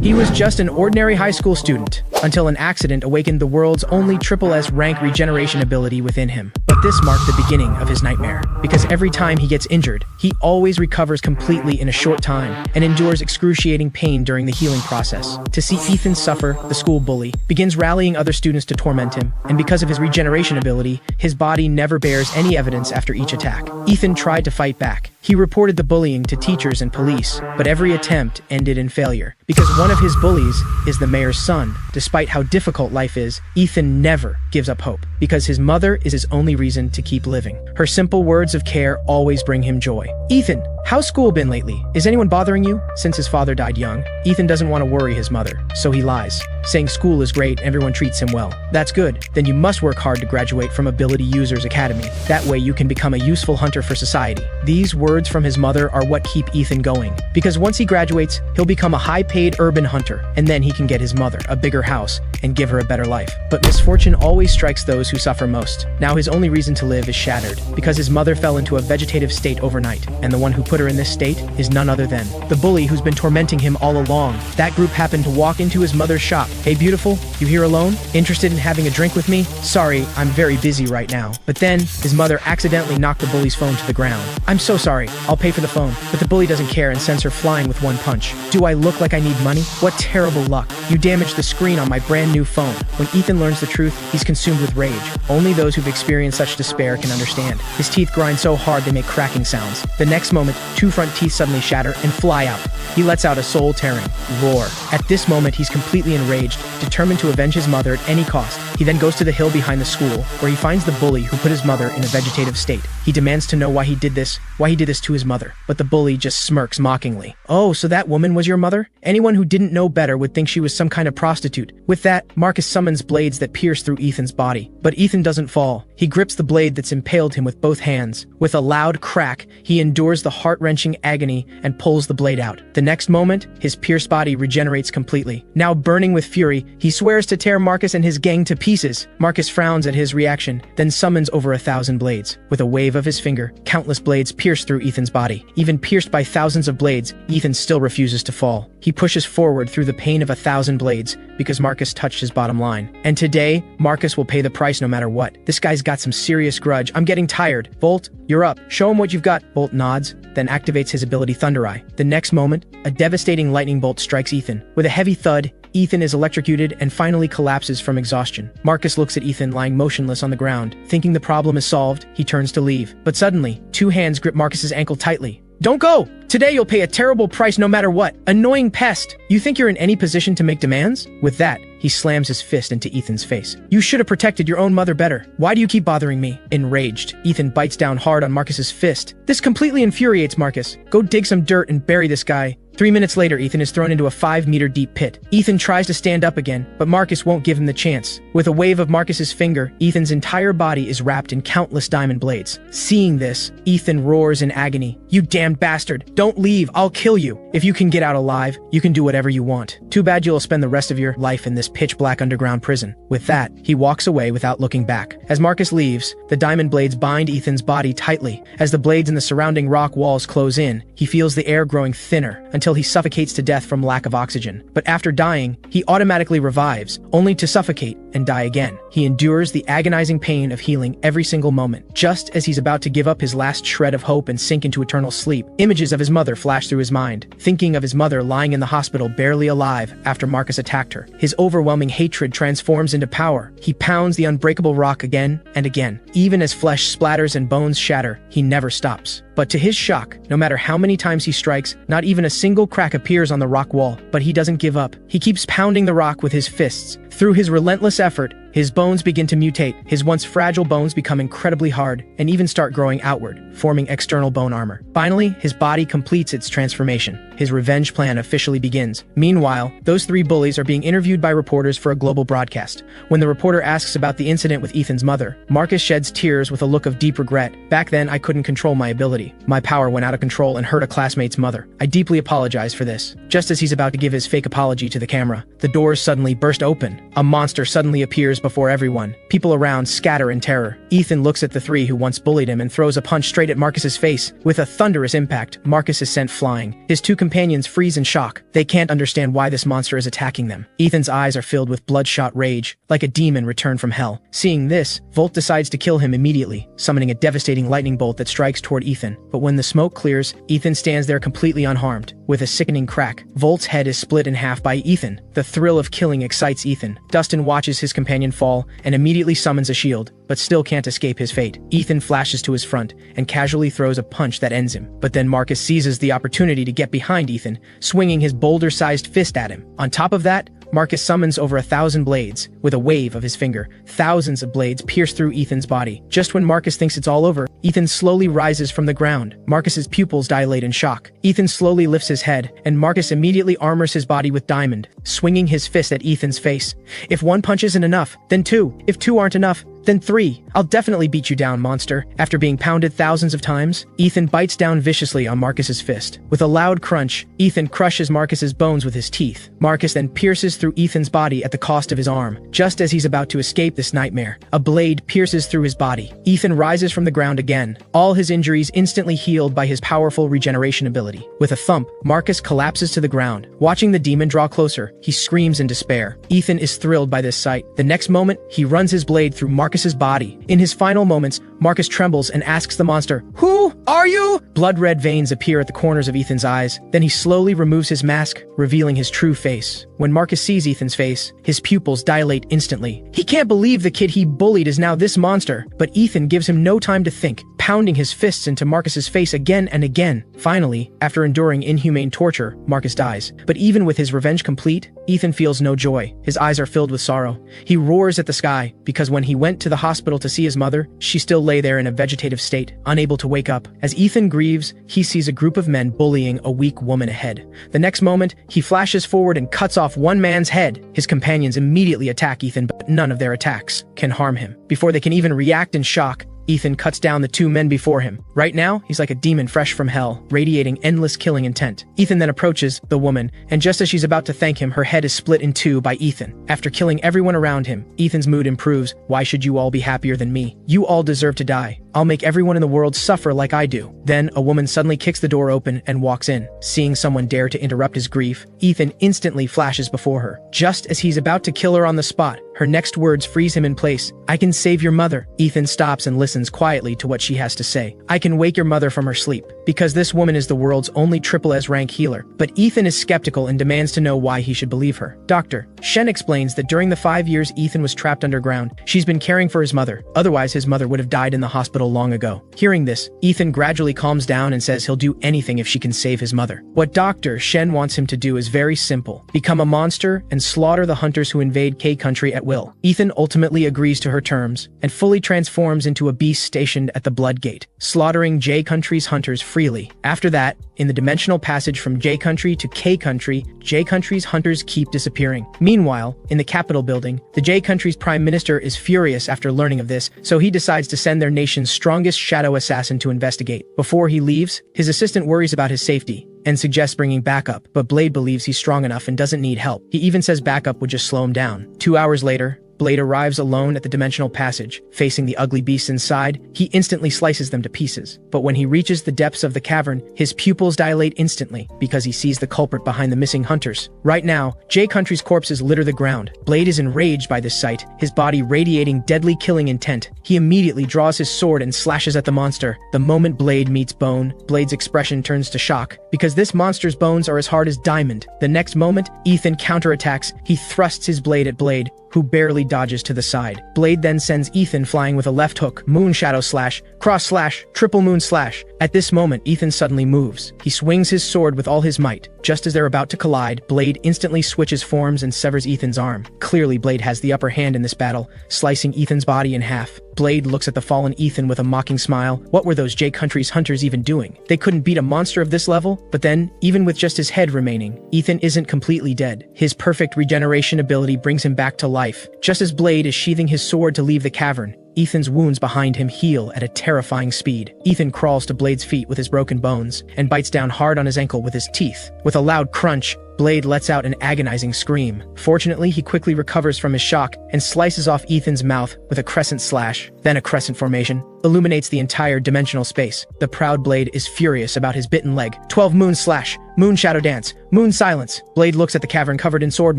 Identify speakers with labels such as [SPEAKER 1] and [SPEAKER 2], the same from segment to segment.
[SPEAKER 1] He was just an ordinary high school student, until an accident awakened the world's only triple S rank regeneration ability within him. But this marked the beginning of his nightmare, because every time he gets injured, he always recovers completely in a short time and endures excruciating pain during the healing process. To see Ethan suffer, the school bully begins rallying other students to torment him, and because of his regeneration ability, his body never bears any evidence after each attack. Ethan tried to fight back. He reported the bullying to teachers and police, but every attempt ended in failure. Because one of his bullies is the mayor's son. Despite how difficult life is, Ethan never gives up hope, because his mother is his only reason to keep living. Her simple words of care always bring him joy. Ethan, how's school been lately? Is anyone bothering you? Since his father died young, Ethan doesn't want to worry his mother, so he lies, saying school is great, everyone treats him well. That's good. Then you must work hard to graduate from Ability Users Academy. That way you can become a useful hunter for society. These words from his mother are what keep Ethan going, because once he graduates, he'll become a high-paid urban hunter, and then he can get his mother a bigger house and give her a better life. But misfortune always strikes those who suffer most. Now his only reason to live is shattered, because his mother fell into a vegetative state overnight, and the one who put her in this state is none other than the bully who's been tormenting him all along. That group happened to walk into his mother's shop. Hey beautiful, you here alone? Interested in having a drink with me? Sorry, I'm very busy right now. But then, his mother accidentally knocked the bully's phone to the ground. I'm so sorry, I'll pay for the phone. But the bully doesn't care and sends her flying with one punch. Do I look like I need money? What terrible luck. You damaged the screen on my brand new phone. When Ethan learns the truth, he's consumed with rage. Only those who've experienced such despair can understand. His teeth grind so hard they make cracking sounds. The next moment, two front teeth suddenly shatter and fly out. He lets out a soul-tearing roar. At this moment, he's completely enraged, determined to avenge his mother at any cost. He then goes to the hill behind the school, where he finds the bully who put his mother in a vegetative state. He demands to know why he did this to his mother. But the bully just smirks mockingly. Oh, so that woman was your mother? Anyone who didn't know better would think she was some kind of prostitute. With that, Marcus summons blades that pierce through Ethan's body. But Ethan doesn't fall. He grips the blade that's impaled him with both hands. With a loud crack, he endures the heart-wrenching agony and pulls the blade out. The next moment, his pierced body regenerates completely. Now burning with fury, he swears to tear Marcus and his gang to pieces. Marcus frowns at his reaction, then summons over 1,000 blades. With a wave of his finger, countless blades pierce through Ethan's body. Even pierced by thousands of blades, Ethan still refuses to fall. He pushes forward through the pain of 1,000 blades because Marcus touched his bottom line. And today, Marcus will pay the price no matter what. This guy's got some serious grudge. I'm getting tired. Volt, you're up. Show him what you've got. Volt nods, then activates his ability Thunder Eye. The next moment, a devastating lightning bolt strikes Ethan. With a heavy thud, Ethan is electrocuted and finally collapses from exhaustion. Marcus looks at Ethan lying motionless on the ground. Thinking the problem is solved, he turns to leave. But suddenly, two hands grip Marcus's ankle tightly. Don't go! Today you'll pay a terrible price no matter what. Annoying pest! You think you're in any position to make demands? With that, he slams his fist into Ethan's face. You should have protected your own mother better. Why do you keep bothering me? Enraged, Ethan bites down hard on Marcus's fist. This completely infuriates Marcus. Go dig some dirt and bury this guy. 3 minutes later, Ethan is thrown into a 5-meter deep pit. Ethan tries to stand up again, but Marcus won't give him the chance. With a wave of Marcus's finger, Ethan's entire body is wrapped in countless diamond blades. Seeing this, Ethan roars in agony. You damned bastard! Don't leave! I'll kill you! If you can get out alive, you can do whatever you want. Too bad you'll spend the rest of your life in this pitch-black underground prison. With that, he walks away without looking back. As Marcus leaves, the diamond blades bind Ethan's body tightly. As the blades in the surrounding rock walls close in, he feels the air growing thinner, until he suffocates to death from lack of oxygen. But after dying, he automatically revives, only to suffocate and die again. He endures the agonizing pain of healing every single moment. Just as he's about to give up his last shred of hope and sink into eternal sleep, images of his mother flash through his mind. Thinking of his mother lying in the hospital barely alive after Marcus attacked her, his overwhelming hatred transforms into power. He pounds the unbreakable rock again and again. Even as flesh splatters and bones shatter, he never stops. But to his shock, no matter how many times he strikes, not even a single crack appears on the rock wall. But he doesn't give up. He keeps pounding the rock with his fists. Through his relentless effort, his bones begin to mutate. His once fragile bones become incredibly hard and even start growing outward, forming external bone armor. Finally, his body completes its transformation. His revenge plan officially begins. Meanwhile, those 3 bullies are being interviewed by reporters for a global broadcast. When the reporter asks about the incident with Ethan's mother, Marcus sheds tears with a look of deep regret. Back then, I couldn't control my ability. My power went out of control and hurt a classmate's mother. I deeply apologize for this. Just as he's about to give his fake apology to the camera, the doors suddenly burst open, a monster suddenly appears before everyone. People around scatter in terror. Ethan looks at the three who once bullied him and throws a punch straight at Marcus's face. With a thunderous impact, Marcus is sent flying. His two companions freeze in shock. They can't understand why this monster is attacking them. Ethan's eyes are filled with bloodshot rage, like a demon returned from hell. Seeing this, Volt decides to kill him immediately, summoning a devastating lightning bolt that strikes toward Ethan. But when the smoke clears, Ethan stands there completely unharmed. With a sickening crack, Volt's head is split in half by Ethan. The thrill of killing excites Ethan. Dustin watches his companion fall and immediately summons a shield, but still can't escape his fate. Ethan flashes to his front and casually throws a punch that ends him. But then Marcus seizes the opportunity to get behind Ethan, swinging his boulder-sized fist at him. On top of that, Marcus summons over 1,000 blades. With a wave of his finger, thousands of blades pierce through Ethan's body. Just when Marcus thinks it's all over, Ethan slowly rises from the ground. Marcus's pupils dilate in shock. Ethan slowly lifts his head, and Marcus immediately armors his body with diamond, swinging his fist at Ethan's face. If one punch isn't enough, then two. If two aren't enough, then three. I'll definitely beat you down, monster. After being pounded thousands of times, Ethan bites down viciously on Marcus's fist. With a loud crunch, Ethan crushes Marcus's bones with his teeth. Marcus then pierces through Ethan's body at the cost of his arm. Just as he's about to escape this nightmare, a blade pierces through his body. Ethan rises from the ground again, all his injuries instantly healed by his powerful regeneration ability. With a thump, Marcus collapses to the ground. Watching the demon draw closer, he screams in despair. Ethan is thrilled by this sight. The next moment, he runs his blade through Marcus's body. In his final moments, Marcus trembles and asks the monster, "Who are you?" Blood-red veins appear at the corners of Ethan's eyes. Then he slowly removes his mask, revealing his true face. When Marcus sees Ethan's face, his pupils dilate instantly. He can't believe the kid he bullied is now this monster, but Ethan gives him no time to think, pounding his fists into Marcus's face again and again. Finally, after enduring inhumane torture, Marcus dies. But even with his revenge complete, Ethan feels no joy. His eyes are filled with sorrow. He roars at the sky, because when he went to the hospital to see his mother, she still lay there in a vegetative state, unable to wake up. As Ethan grieves, he sees a group of men bullying a weak woman ahead. The next moment, he flashes forward and cuts off one man's head. His companions immediately attack Ethan, but none of their attacks can harm him. Before they can even react in shock, Ethan cuts down the two men before him. Right now, he's like a demon fresh from hell, radiating endless killing intent. Ethan then approaches the woman, and just as she's about to thank him, her head is split in two by Ethan. After killing everyone around him, Ethan's mood improves. Why should you all be happier than me? You all deserve to die. I'll make everyone in the world suffer like I do. Then, a woman suddenly kicks the door open and walks in. Seeing someone dare to interrupt his grief, Ethan instantly flashes before her. Just as he's about to kill her on the spot, her next words freeze him in place. "I can save your mother." Ethan stops and listens quietly to what she has to say. "I can wake your mother from her sleep," because this woman is the world's only triple S rank healer. But Ethan is skeptical and demands to know why he should believe her. Dr. Shen explains that during the 5 years Ethan was trapped underground, she's been caring for his mother. Otherwise, his mother would have died in the hospital long ago. Hearing this, Ethan gradually calms down and says he'll do anything if she can save his mother. What Dr. Shen wants him to do is very simple: become a monster and slaughter the hunters who invade K country at will. Ethan ultimately agrees to her terms and fully transforms into a beast stationed at the Blood Gate, slaughtering J country's hunters freely. After that, in the dimensional passage from J country to K country, J country's hunters keep disappearing. Meanwhile, in the Capitol building, the J country's prime minister is furious after learning of this, so he decides to send their nation's strongest shadow assassin to investigate. Before he leaves, his assistant worries about his safety and suggests bringing backup, but Blade believes he's strong enough and doesn't need help. He even says backup would just slow him down. 2 hours later, Blade arrives alone at the dimensional passage. Facing the ugly beasts inside, he instantly slices them to pieces. But when he reaches the depths of the cavern, his pupils dilate instantly because he sees the culprit behind the missing hunters. Right now, J country's corpses litter the ground. Blade is enraged by this sight, his body radiating deadly killing intent. He immediately draws his sword and slashes at the monster. The moment Blade meets bone, Blade's expression turns to shock, because this monster's bones are as hard as diamond. The next moment, Ethan counterattacks. He thrusts his blade at Blade, who barely dodges to the side. Blade then sends Ethan flying with a left hook, moon shadow slash, cross slash, triple moon slash. At this moment, Ethan suddenly moves. He swings his sword with all his might. Just as they're about to collide, Blade instantly switches forms and severs Ethan's arm. Clearly, Blade has the upper hand in this battle, slicing Ethan's body in half. Blade looks at the fallen Ethan with a mocking smile. What were those J country's hunters even doing? They couldn't beat a monster of this level? But then, even with just his head remaining, Ethan isn't completely dead. His perfect regeneration ability brings him back to life. Just as Blade is sheathing his sword to leave the cavern, Ethan's wounds behind him heal at a terrifying speed. Ethan crawls to Blade's feet with his broken bones and bites down hard on his ankle with his teeth. With a loud crunch, Blade lets out an agonizing scream. Fortunately, he quickly recovers from his shock and slices off Ethan's mouth with a crescent slash. Then a crescent formation illuminates the entire dimensional space. The proud Blade is furious about his bitten leg. 12 moon slash, moon shadow dance, moon silence. Blade looks at the cavern covered in sword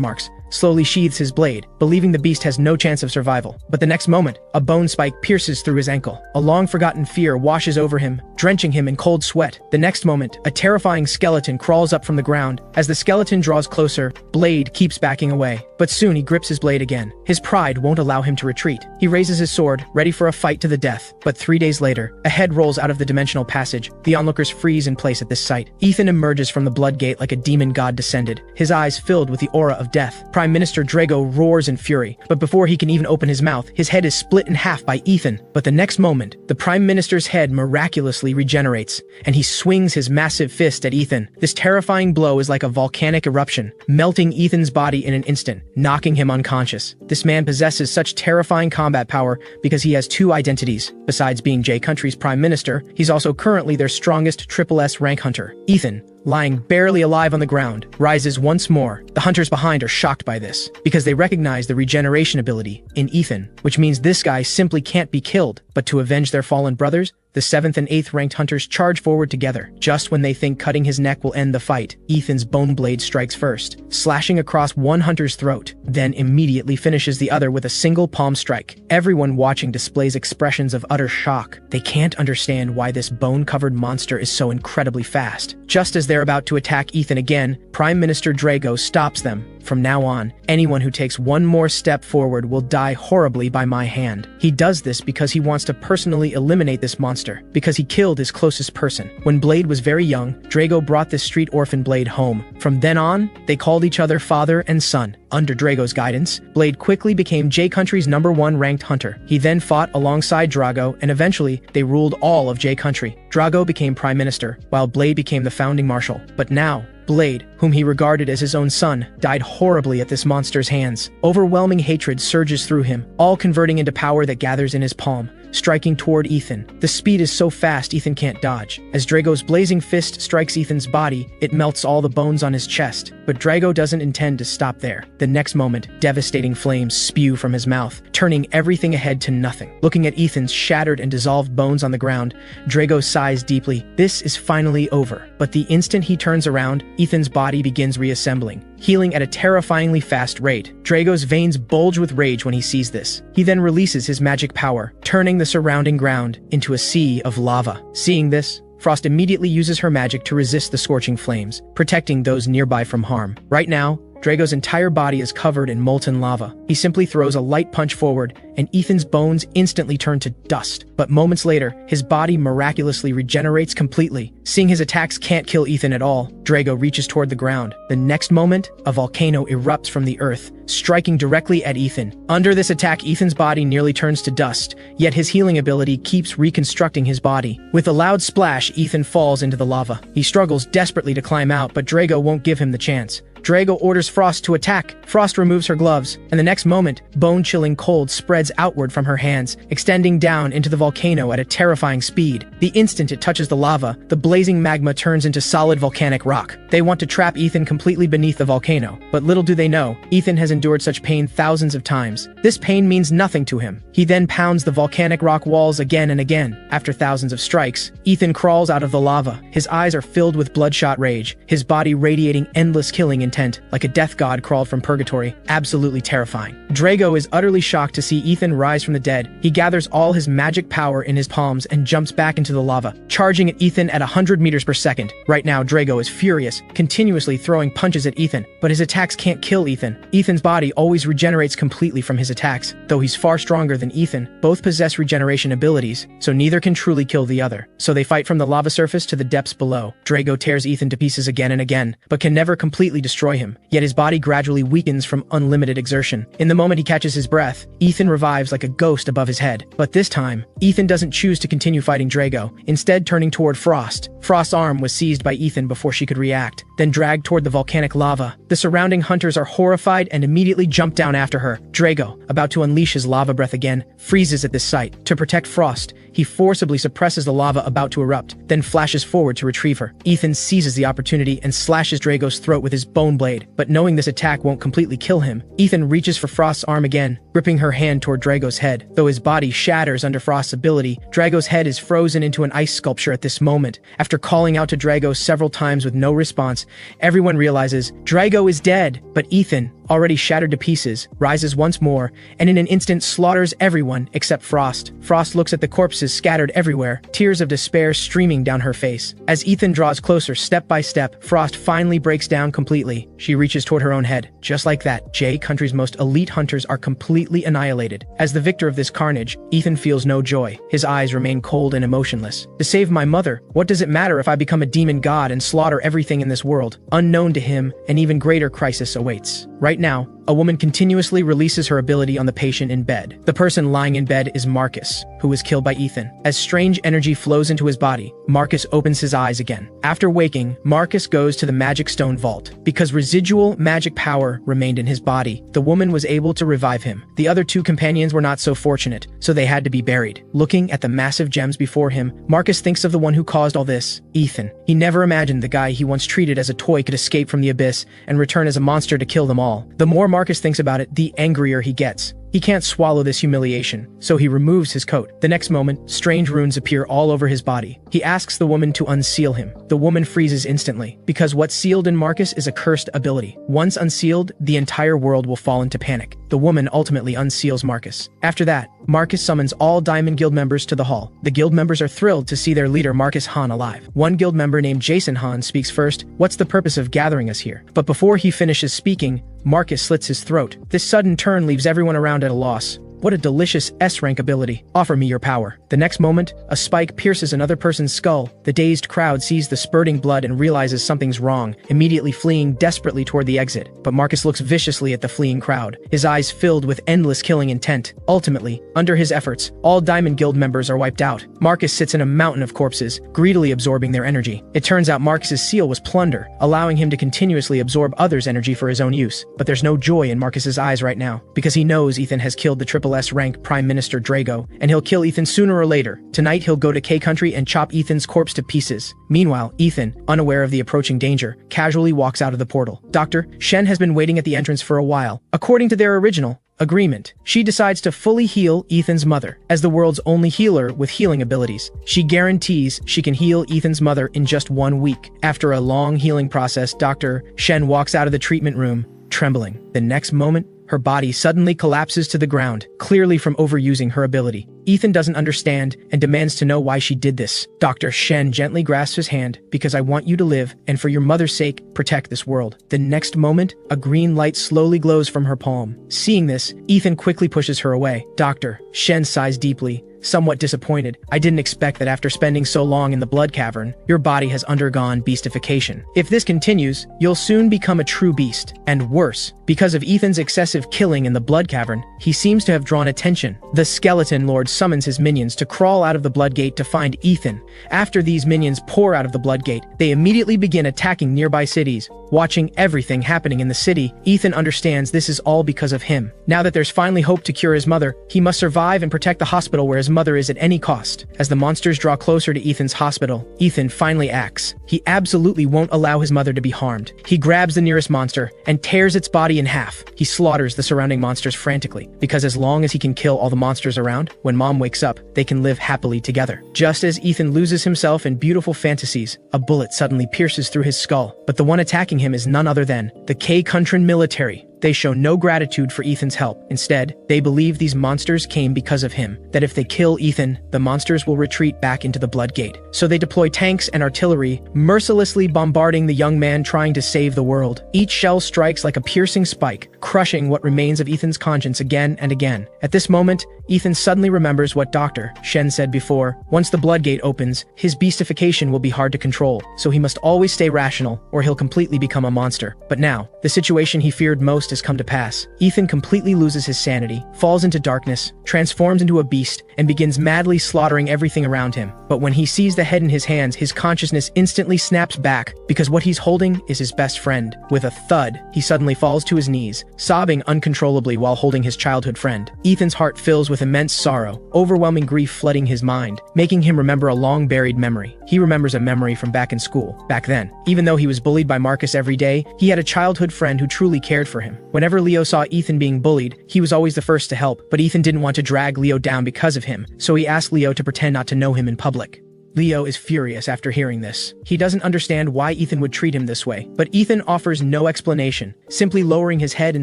[SPEAKER 1] marks, slowly sheathes his blade, believing the beast has no chance of survival. But the next moment, a bone spike pierces through his ankle. A long-forgotten fear washes over him, drenching him in cold sweat. The next moment, a terrifying skeleton crawls up from the ground. As the skeleton draws closer, Blade keeps backing away. But soon he grips his blade again. His pride won't allow him to retreat. He raises his sword, ready for a fight to the death. But 3 days later, a head rolls out of the dimensional passage. The onlookers freeze in place at this sight. Ethan emerges from the blood gate like a demon god descended, his eyes filled with the aura of death. Prime Minister Drago roars in fury, but before he can even open his mouth, his head is split in half by Ethan. But the next moment, the Prime Minister's head miraculously regenerates, and he swings his massive fist at Ethan. This terrifying blow is like a volcanic eruption, melting Ethan's body in an instant, knocking him unconscious. This man possesses such terrifying combat power because he has two identities. Besides being J Country's Prime Minister, he's also currently their strongest Triple S rank hunter. Ethan, lying barely alive on the ground, rises once more. The hunters behind are shocked by this, because they recognize the regeneration ability in Ethan, which means this guy simply can't be killed. But to avenge their fallen brothers, the 7th and 8th ranked hunters charge forward together. Just when they think cutting his neck will end the fight, Ethan's bone blade strikes first, slashing across one hunter's throat, then immediately finishes the other with a single palm strike. Everyone watching displays expressions of utter shock. They can't understand why this bone-covered monster is so incredibly fast. Just as they're about to attack Ethan again, Prime Minister Drago stops them. From now on, anyone who takes one more step forward will die horribly by my hand. He does this because he wants to personally eliminate this monster, because he killed his closest person. When Blade was very young, Drago brought this street orphan Blade home. From then on, they called each other father and son. Under Drago's guidance, Blade quickly became J Country's #1 ranked hunter. He then fought alongside Drago, and eventually, they ruled all of J Country. Drago became Prime Minister, while Blade became the founding marshal. But now, Blade, whom he regarded as his own son, died horribly at this monster's hands. Overwhelming hatred surges through him, all converting into power that gathers in his palm, striking toward Ethan. The speed is so fast Ethan can't dodge. As Drago's blazing fist strikes Ethan's body, it melts all the bones on his chest. But Drago doesn't intend to stop there. The next moment, devastating flames spew from his mouth, turning everything ahead to nothing. Looking at Ethan's shattered and dissolved bones on the ground, Drago sighs deeply. This is finally over. But the instant he turns around, Ethan's body begins reassembling, healing at a terrifyingly fast rate. Drago's veins bulge with rage when he sees this. He then releases his magic power, turning the surrounding ground into a sea of lava. Seeing this, Frost immediately uses her magic to resist the scorching flames, protecting those nearby from harm. Right now, Drago's entire body is covered in molten lava. He simply throws a light punch forward, and Ethan's bones instantly turn to dust. But moments later, his body miraculously regenerates completely. Seeing his attacks can't kill Ethan at all, Drago reaches toward the ground. The next moment, a volcano erupts from the earth, striking directly at Ethan. Under this attack, Ethan's body nearly turns to dust, yet his healing ability keeps reconstructing his body. With a loud splash, Ethan falls into the lava. He struggles desperately to climb out, but Drago won't give him the chance. Drago orders Frost to attack. Frost removes her gloves, and the next moment, bone-chilling cold spreads outward from her hands, extending down into the volcano at a terrifying speed. The instant it touches the lava, the blazing magma turns into solid volcanic rock. They want to trap Ethan completely beneath the volcano, but little do they know, Ethan has endured such pain thousands of times. This pain means nothing to him. He then pounds the volcanic rock walls again and again. After thousands of strikes, Ethan crawls out of the lava. His eyes are filled with bloodshot rage, his body radiating endless killing intent, like a death god crawled from purgatory. Absolutely terrifying. Drago is utterly shocked to see Ethan rise from the dead. He gathers all his magic power in his palms and jumps back into the lava, charging at Ethan at 100 meters per second. Right now, Drago is furious, continuously throwing punches at Ethan, but his attacks can't kill Ethan. Ethan's body always regenerates completely from his attacks. Though he's far stronger than Ethan, both possess regeneration abilities, so neither can truly kill the other. So they fight from the lava surface to the depths below. Drago tears Ethan to pieces again and again, but can never completely destroy him. Yet his body gradually weakens from unlimited exertion. In the moment he catches his breath, Ethan revives like a ghost above his head. But this time, Ethan doesn't choose to continue fighting Drago, instead turning toward Frost. Frost's arm was seized by Ethan before she could react, then dragged toward the volcanic lava. The surrounding hunters are horrified and immediately jump down after her. Drago, about to unleash his lava breath again, freezes at this sight. To protect Frost, he forcibly suppresses the lava about to erupt, then flashes forward to retrieve her. Ethan seizes the opportunity and slashes Drago's throat with his bone stone blade, but knowing this attack won't completely kill him, Ethan reaches for Frost's arm again, gripping her hand toward Drago's head. Though his body shatters under Frost's ability, Drago's head is frozen into an ice sculpture at this moment. After calling out to Drago several times with no response, everyone realizes Drago is dead, but Ethan, already shattered to pieces, rises once more, and in an instant slaughters everyone except Frost. Frost looks at the corpses scattered everywhere, tears of despair streaming down her face. As Ethan draws closer step by step, Frost finally breaks down completely. She reaches toward her own head. Just like that, J Country's most elite hunters are completely annihilated. As the victor of this carnage, Ethan feels no joy. His eyes remain cold and emotionless. To save my mother, what does it matter if I become a demon god and slaughter everything in this world? Unknown to him, an even greater crisis awaits. Right now, a woman continuously releases her ability on the patient in bed. The person lying in bed is Marcus, who was killed by Ethan. As strange energy flows into his body, Marcus opens his eyes again. After waking, Marcus goes to the magic stone vault. Because residual magic power remained in his body, the woman was able to revive him. The other two companions were not so fortunate, so they had to be buried. Looking at the massive gems before him, Marcus thinks of the one who caused all this, Ethan. He never imagined the guy he once treated as a toy could escape from the abyss and return as a monster to kill them all. The more Marcus thinks about it, the angrier he gets. He can't swallow this humiliation, so he removes his coat. The next moment, strange runes appear all over his body. He asks the woman to unseal him. The woman freezes instantly, because what's sealed in Marcus is a cursed ability. Once unsealed, the entire world will fall into panic. The woman ultimately unseals Marcus. After that, Marcus summons all Diamond Guild members to the hall. The guild members are thrilled to see their leader Marcus Hahn alive. One guild member named Jason Hahn speaks first. What's the purpose of gathering us here? But before he finishes speaking, Marcus slits his throat. This sudden turn leaves everyone around at a loss. What a delicious S-rank ability. Offer me your power. The next moment, a spike pierces another person's skull. The dazed crowd sees the spurting blood and realizes something's wrong, immediately fleeing desperately toward the exit. But Marcus looks viciously at the fleeing crowd, his eyes filled with endless killing intent. Ultimately, under his efforts, all Diamond Guild members are wiped out. Marcus sits in a mountain of corpses, greedily absorbing their energy. It turns out Marcus's seal was plunder, allowing him to continuously absorb others' energy for his own use. But there's no joy in Marcus's eyes right now, because he knows Ethan has killed the Triple S-rank Prime Minister Drago, and he'll kill Ethan sooner or later. Tonight he'll go to K Country and chop Ethan's corpse to pieces. Meanwhile, Ethan, unaware of the approaching danger, casually walks out of the portal. Dr. Shen has been waiting at the entrance for a while. According to their original agreement, she decides to fully heal Ethan's mother. As the world's only healer with healing abilities, she guarantees she can heal Ethan's mother in just 1 week. After a long healing process, Dr. Shen walks out of the treatment room, trembling. The next moment, her body suddenly collapses to the ground, clearly from overusing her ability. Ethan doesn't understand and demands to know why she did this. Dr. Shen gently grasps his hand. Because I want you to live, and for your mother's sake, protect this world. The next moment, a green light slowly glows from her palm. Seeing this, Ethan quickly pushes her away. Dr. Shen sighs deeply, somewhat disappointed. I didn't expect that after spending so long in the blood cavern, your body has undergone beastification. If this continues, you'll soon become a true beast. And worse, because of Ethan's excessive killing in the blood cavern, he seems to have drawn attention. The Skeleton Lord summons his minions to crawl out of the blood gate to find Ethan. After these minions pour out of the blood gate, they immediately begin attacking nearby cities. Watching everything happening in the city, Ethan understands this is all because of him. Now that there's finally hope to cure his mother, he must survive and protect the hospital where his mother is at any cost. As the monsters draw closer to Ethan's hospital, Ethan finally acts. He absolutely won't allow his mother to be harmed. He grabs the nearest monster and tears its body in half. He slaughters the surrounding monsters frantically, because as long as he can kill all the monsters around, when Mom wakes up, they can live happily together. Just as Ethan loses himself in beautiful fantasies, a bullet suddenly pierces through his skull. But the one attacking him is none other than the K Country military. They show no gratitude for Ethan's help. Instead, they believe these monsters came because of him, that if they kill Ethan, the monsters will retreat back into the blood gate. So they deploy tanks and artillery, mercilessly bombarding the young man trying to save the world. Each shell strikes like a piercing spike, crushing what remains of Ethan's conscience again and again. At this moment, Ethan suddenly remembers what Dr. Shen said before. Once the blood gate opens, his beastification will be hard to control, so he must always stay rational, or he'll completely become a monster. But now, the situation he feared most has come to pass. Ethan completely loses his sanity, falls into darkness, transforms into a beast, and begins madly slaughtering everything around him. But when he sees the head in his hands, his consciousness instantly snaps back because what he's holding is his best friend. With a thud, he suddenly falls to his knees, sobbing uncontrollably while holding his childhood friend. Ethan's heart fills with immense sorrow, overwhelming grief flooding his mind, making him remember a long-buried memory. He remembers a memory from back in school. Back then, even though he was bullied by Marcus every day, he had a childhood friend who truly cared for him. Whenever Leo saw Ethan being bullied, he was always the first to help, but Ethan didn't want to drag Leo down because of him, so he asked Leo to pretend not to know him in public. Leo is furious after hearing this. He doesn't understand why Ethan would treat him this way, but Ethan offers no explanation, simply lowering his head in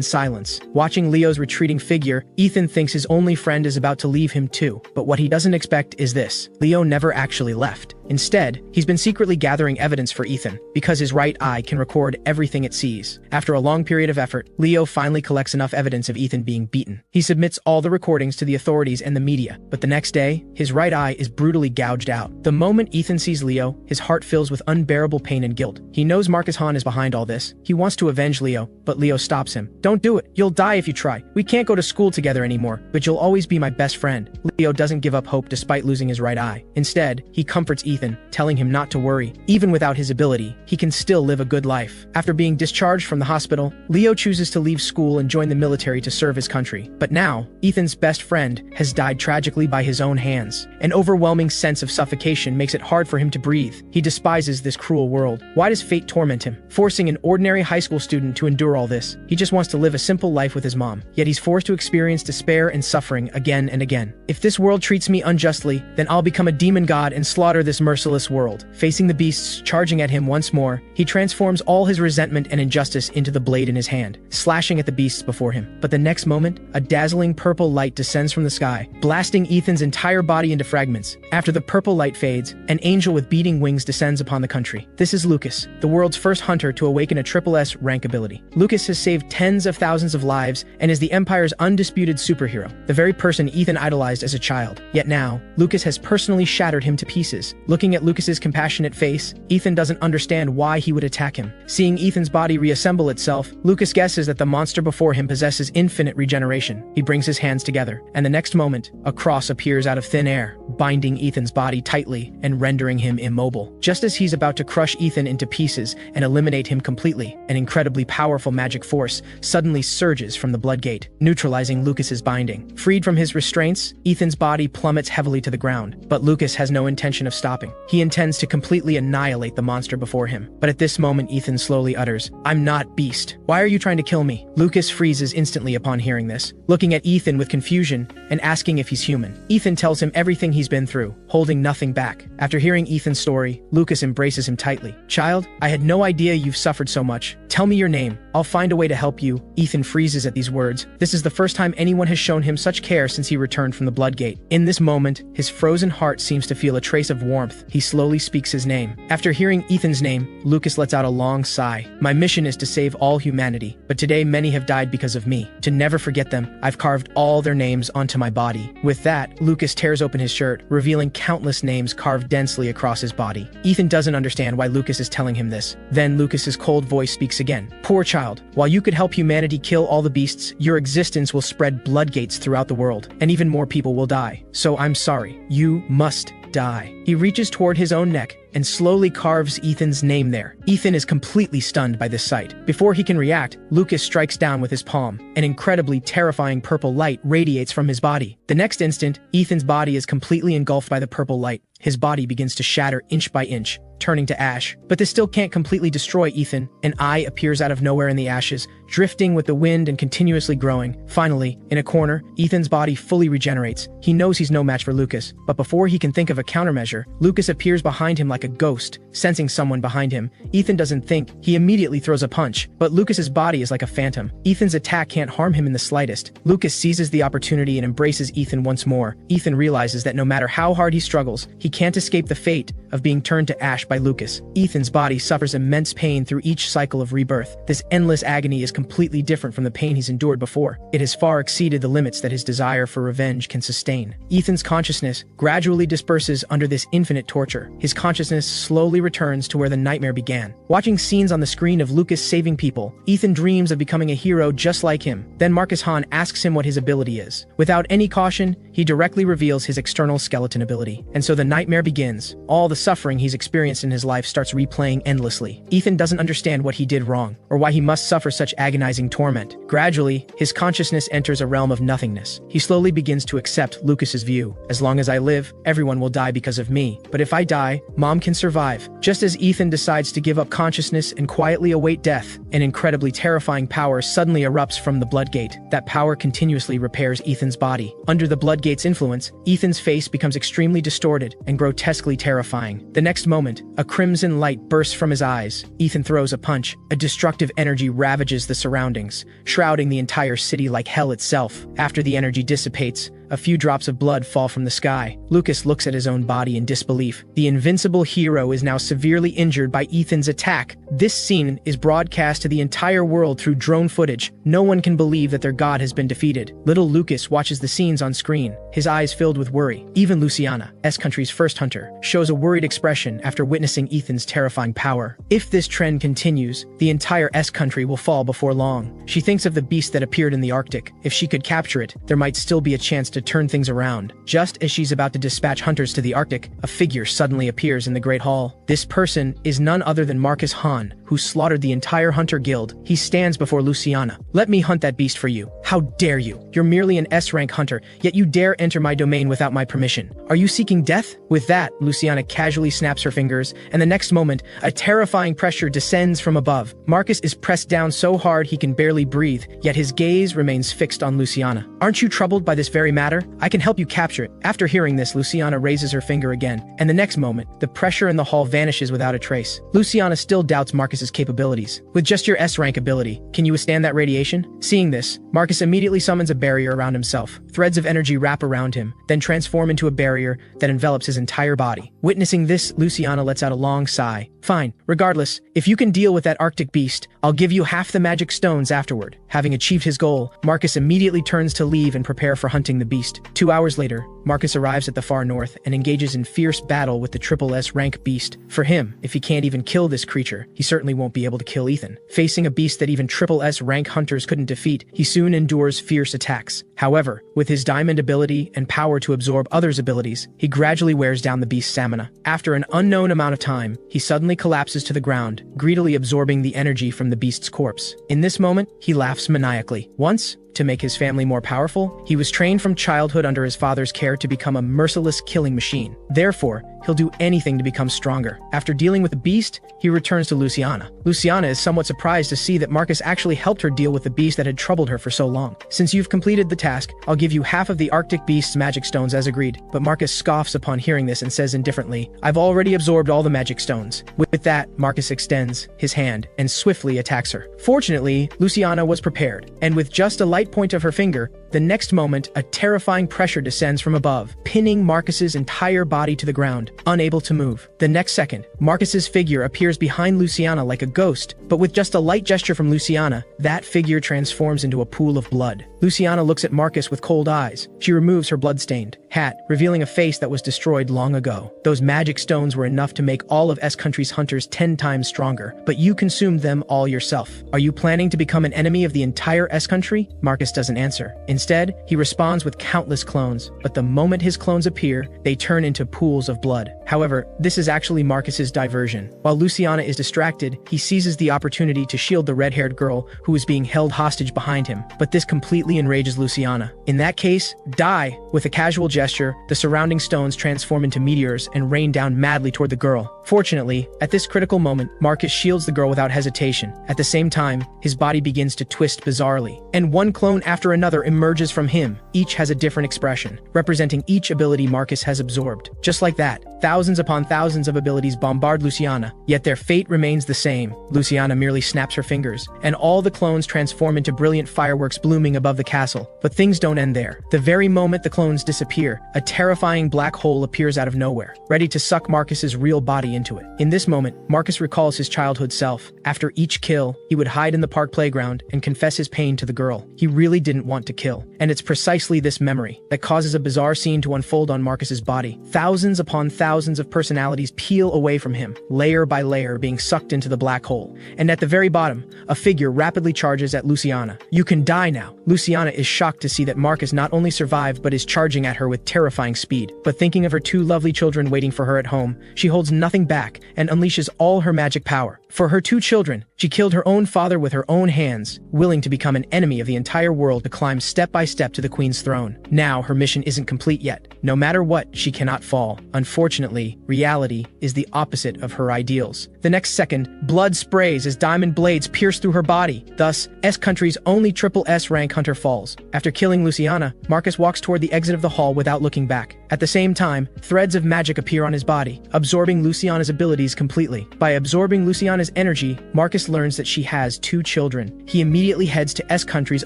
[SPEAKER 1] silence. Watching Leo's retreating figure, Ethan thinks his only friend is about to leave him too, but what he doesn't expect is this. Leo never actually left. Instead, he's been secretly gathering evidence for Ethan, because his right eye can record everything it sees. After a long period of effort, Leo finally collects enough evidence of Ethan being beaten. He submits all the recordings to the authorities and the media, but the next day, his right eye is brutally gouged out. The moment Ethan sees Leo, his heart fills with unbearable pain and guilt. He knows Marcus Hahn is behind all this. He wants to avenge Leo, but Leo stops him. "Don't do it. You'll die if you try. We can't go to school together anymore, but you'll always be my best friend." Leo doesn't give up hope despite losing his right eye. Instead, he comforts Ethan, telling him not to worry. Even without his ability, he can still live a good life. After being discharged from the hospital, Leo chooses to leave school and join the military to serve his country. But now, Ethan's best friend has died tragically by his own hands. An overwhelming sense of suffocation makes it hard for him to breathe. He despises this cruel world. Why does fate torment him, forcing an ordinary high school student to endure all this? He just wants to live a simple life with his mom, yet he's forced to experience despair and suffering again and again. "If this world treats me unjustly, then I'll become a demon god and slaughter this merciless world." Facing the beasts charging at him once more, he transforms all his resentment and injustice into the blade in his hand, slashing at the beasts before him. But the next moment, a dazzling purple light descends from the sky, blasting Ethan's entire body into fragments. After the purple light fades, an angel with beating wings descends upon the country. This is Lucas, the world's first hunter to awaken a SSS rank ability. Lucas has saved tens of thousands of lives and is the Empire's undisputed superhero, the very person Ethan idolized as a child. Yet now, Lucas has personally shattered him to pieces. Looking at Lucas's compassionate face, Ethan doesn't understand why he would attack him. Seeing Ethan's body reassemble itself, Lucas guesses that the monster before him possesses infinite regeneration. He brings his hands together, and the next moment, a cross appears out of thin air, binding Ethan's body tightly and rendering him immobile. Just as he's about to crush Ethan into pieces and eliminate him completely, an incredibly powerful magic force suddenly surges from the Bloodgate, neutralizing Lucas's binding. Freed from his restraints, Ethan's body plummets heavily to the ground, but Lucas has no intention of stopping. He intends to completely annihilate the monster before him. But at this moment, Ethan slowly utters, "I'm not Beast. Why are you trying to kill me?" Lucas freezes instantly upon hearing this, looking at Ethan with confusion and asking if he's human. Ethan tells him everything he's been through, holding nothing back. After hearing Ethan's story, Lucas embraces him tightly. "Child, I had no idea you've suffered so much. Tell me your name. I'll find a way to help you." Ethan freezes at these words. This is the first time anyone has shown him such care since he returned from the Bloodgate. In this moment, his frozen heart seems to feel a trace of warmth. He slowly speaks his name. After hearing Ethan's name, Lucas lets out a long sigh. "My mission is to save all humanity, but today many have died because of me. To never forget them, I've carved all their names onto my body." With that, Lucas tears open his shirt, revealing countless names carved densely across his body. Ethan doesn't understand why Lucas is telling him this. Then Lucas's cold voice speaks again. "Poor child, while you could help humanity kill all the beasts, your existence will spread Bloodgates throughout the world, and even more people will die. So I'm sorry. You must die." He reaches toward his own neck and slowly carves Ethan's name there. Ethan is completely stunned by this sight. Before he can react, Lucas strikes down with his palm. An incredibly terrifying purple light radiates from his body. The next instant, Ethan's body is completely engulfed by the purple light. His body begins to shatter inch by inch, turning to ash. But this still can't completely destroy Ethan. An eye appears out of nowhere in the ashes, drifting with the wind and continuously growing. Finally, in a corner, Ethan's body fully regenerates. He knows he's no match for Lucas, but before he can think of a countermeasure, Lucas appears behind him like a ghost. Sensing someone behind him, Ethan doesn't think. He immediately throws a punch, but Lucas's body is like a phantom. Ethan's attack can't harm him in the slightest. Lucas seizes the opportunity and embraces Ethan once more. Ethan realizes that no matter how hard he struggles, he can't escape the fate of being turned to ash by Lucas. Ethan's body suffers immense pain through each cycle of rebirth. This endless agony is completely different from the pain he's endured before. It has far exceeded the limits that his desire for revenge can sustain. Ethan's consciousness gradually disperses under this infinite torture. His consciousness slowly returns to where the nightmare began. Watching scenes on the screen of Lucas saving people, Ethan dreams of becoming a hero just like him. Then Marcus Hahn asks him what his ability is. Without any caution, he directly reveals his external skeleton ability. And so the nightmare begins. All the suffering he's experienced in his life starts replaying endlessly. Ethan doesn't understand what he did wrong, or why he must suffer such agonizing torment. Gradually, his consciousness enters a realm of nothingness. He slowly begins to accept Lucas's view. As long as I live, everyone will die because of me. But if I die, Mom can survive. Just as Ethan decides to give up consciousness and quietly await death, an incredibly terrifying power suddenly erupts from the Bloodgate. That power continuously repairs Ethan's body. Under the Bloodgate's influence, Ethan's face becomes extremely distorted and grotesquely terrifying. The next moment, a crimson light bursts from his eyes. Ethan throws a punch. A destructive energy ravages the surroundings, shrouding the entire city like hell itself. After the energy dissipates, a few drops of blood fall from the sky. Lucas looks at his own body in disbelief. The invincible hero is now severely injured by Ethan's attack. This scene is broadcast to the entire world through drone footage. No one can believe that their god has been defeated. Little Lucas watches the scenes on screen, his eyes filled with worry. Even Luciana, S-Country's first hunter, shows a worried expression after witnessing Ethan's terrifying power. If this trend continues, the entire S-Country will fall before long. She thinks of the beast that appeared in the Arctic. If she could capture it, there might still be a chance to turn things around. Just as she's about to dispatch hunters to the Arctic, a figure suddenly appears in the Great Hall. This person is none other than Marcus Hahn, who slaughtered the entire hunter guild. He stands before Luciana. Let me hunt that beast for you. How dare you? You're merely an S-rank hunter, yet you dare enter my domain without my permission. Are you seeking death? With that, Luciana casually snaps her fingers, and the next moment, a terrifying pressure descends from above. Marcus is pressed down so hard he can barely breathe, yet his gaze remains fixed on Luciana. Aren't you troubled by this very matter? I can help you capture it. After hearing this, Luciana raises her finger again, and the next moment, the pressure in the hall vanishes without a trace. Luciana still doubts Marcus's capabilities. With just your S-rank ability, can you withstand that radiation? Seeing this, Marcus immediately summons a barrier around himself. Threads of energy wrap around him, then transform into a barrier that envelops his entire body. Witnessing this, Luciana lets out a long sigh. Fine. Regardless, if you can deal with that Arctic beast, I'll give you half the magic stones afterward. Having achieved his goal, Marcus immediately turns to leave and prepare for hunting the beast. 2 hours later, Marcus arrives at the far north and engages in fierce battle with the triple S rank beast. For him, if he can't even kill this creature, he certainly won't be able to kill Ethan. Facing a beast that even triple S rank hunters couldn't defeat, he soon endures fierce attacks. However, with his diamond ability and power to absorb others' abilities, he gradually wears down the beast's stamina. After an unknown amount of time, he suddenly collapses to the ground, greedily absorbing the energy from the beast's corpse. In this moment, he laughs maniacally. Once, to make his family more powerful, he was trained from childhood under his father's care to become a merciless killing machine. Therefore, he'll do anything to become stronger. After dealing with the beast, he returns to Luciana. Luciana is somewhat surprised to see that Marcus actually helped her deal with the beast that had troubled her for so long. Since you've completed the task, I'll give you half of the Arctic beast's magic stones as agreed. But Marcus scoffs upon hearing this and says indifferently, I've already absorbed all the magic stones. With that, Marcus extends his hand and swiftly attacks her. Fortunately, Luciana was prepared, and with just a light point of her finger, the next moment, a terrifying pressure descends from above, pinning Marcus's entire body to the ground, unable to move. The next second, Marcus's figure appears behind Luciana like a ghost, but with just a light gesture from Luciana, that figure transforms into a pool of blood. Luciana looks at Marcus with cold eyes. She removes her blood-stained hat, revealing a face that was destroyed long ago. Those magic stones were enough to make all of S-Country's hunters 10 times stronger, but you consumed them all yourself. Are you planning to become an enemy of the entire S-Country? Marcus doesn't answer. Instead, he responds with countless clones, but the moment his clones appear, they turn into pools of blood. However, this is actually Marcus's diversion. While Luciana is distracted, he seizes the opportunity to shield the red-haired girl who is being held hostage behind him, but this completely enrages Luciana. In that case, die! With a casual gesture, the surrounding stones transform into meteors and rain down madly toward the girl. Fortunately, at this critical moment, Marcus shields the girl without hesitation. At the same time, his body begins to twist bizarrely, and one clone after another emerges from him. each has a different expression, representing each ability Marcus has absorbed. Just like that, thousands upon thousands of abilities bombard Luciana, yet their fate remains the same. Luciana merely snaps her fingers, and all the clones transform into brilliant fireworks blooming above the castle. But things don't end there. The very moment the clones disappear, a terrifying black hole appears out of nowhere, ready to suck Marcus's real body into it. In this moment, Marcus recalls his childhood self. After each kill, he would hide in the park playground and confess his pain to the girl he really didn't want to kill. And it's precisely this memory that causes a bizarre scene to unfold on Marcus's body. Thousands upon thousands of personalities peel away from him, layer by layer being sucked into the black hole. And at the very bottom, a figure rapidly charges at Luciana. "You can die now." Luciana is shocked to see that Marcus not only survived but is charging at her with terrifying speed. But thinking of her two lovely children waiting for her at home, she holds nothing back and unleashes all her magic power. For her two children, she killed her own father with her own hands, willing to become an enemy of the entire world to climb step by step to the queen's throne. Now, her mission isn't complete yet. No matter what, she cannot fall. Unfortunately, reality is the opposite of her ideals. The next second, blood sprays as diamond blades pierce through her body. Thus, S Country's only triple S rank hunter falls. After killing Luciana, Marcus walks toward the exit of the hall without looking back. At the same time, threads of magic appear on his body, absorbing Luciana's abilities completely. By absorbing Luciana's energy, Marcus learns that she has two children. He immediately heads to S Country's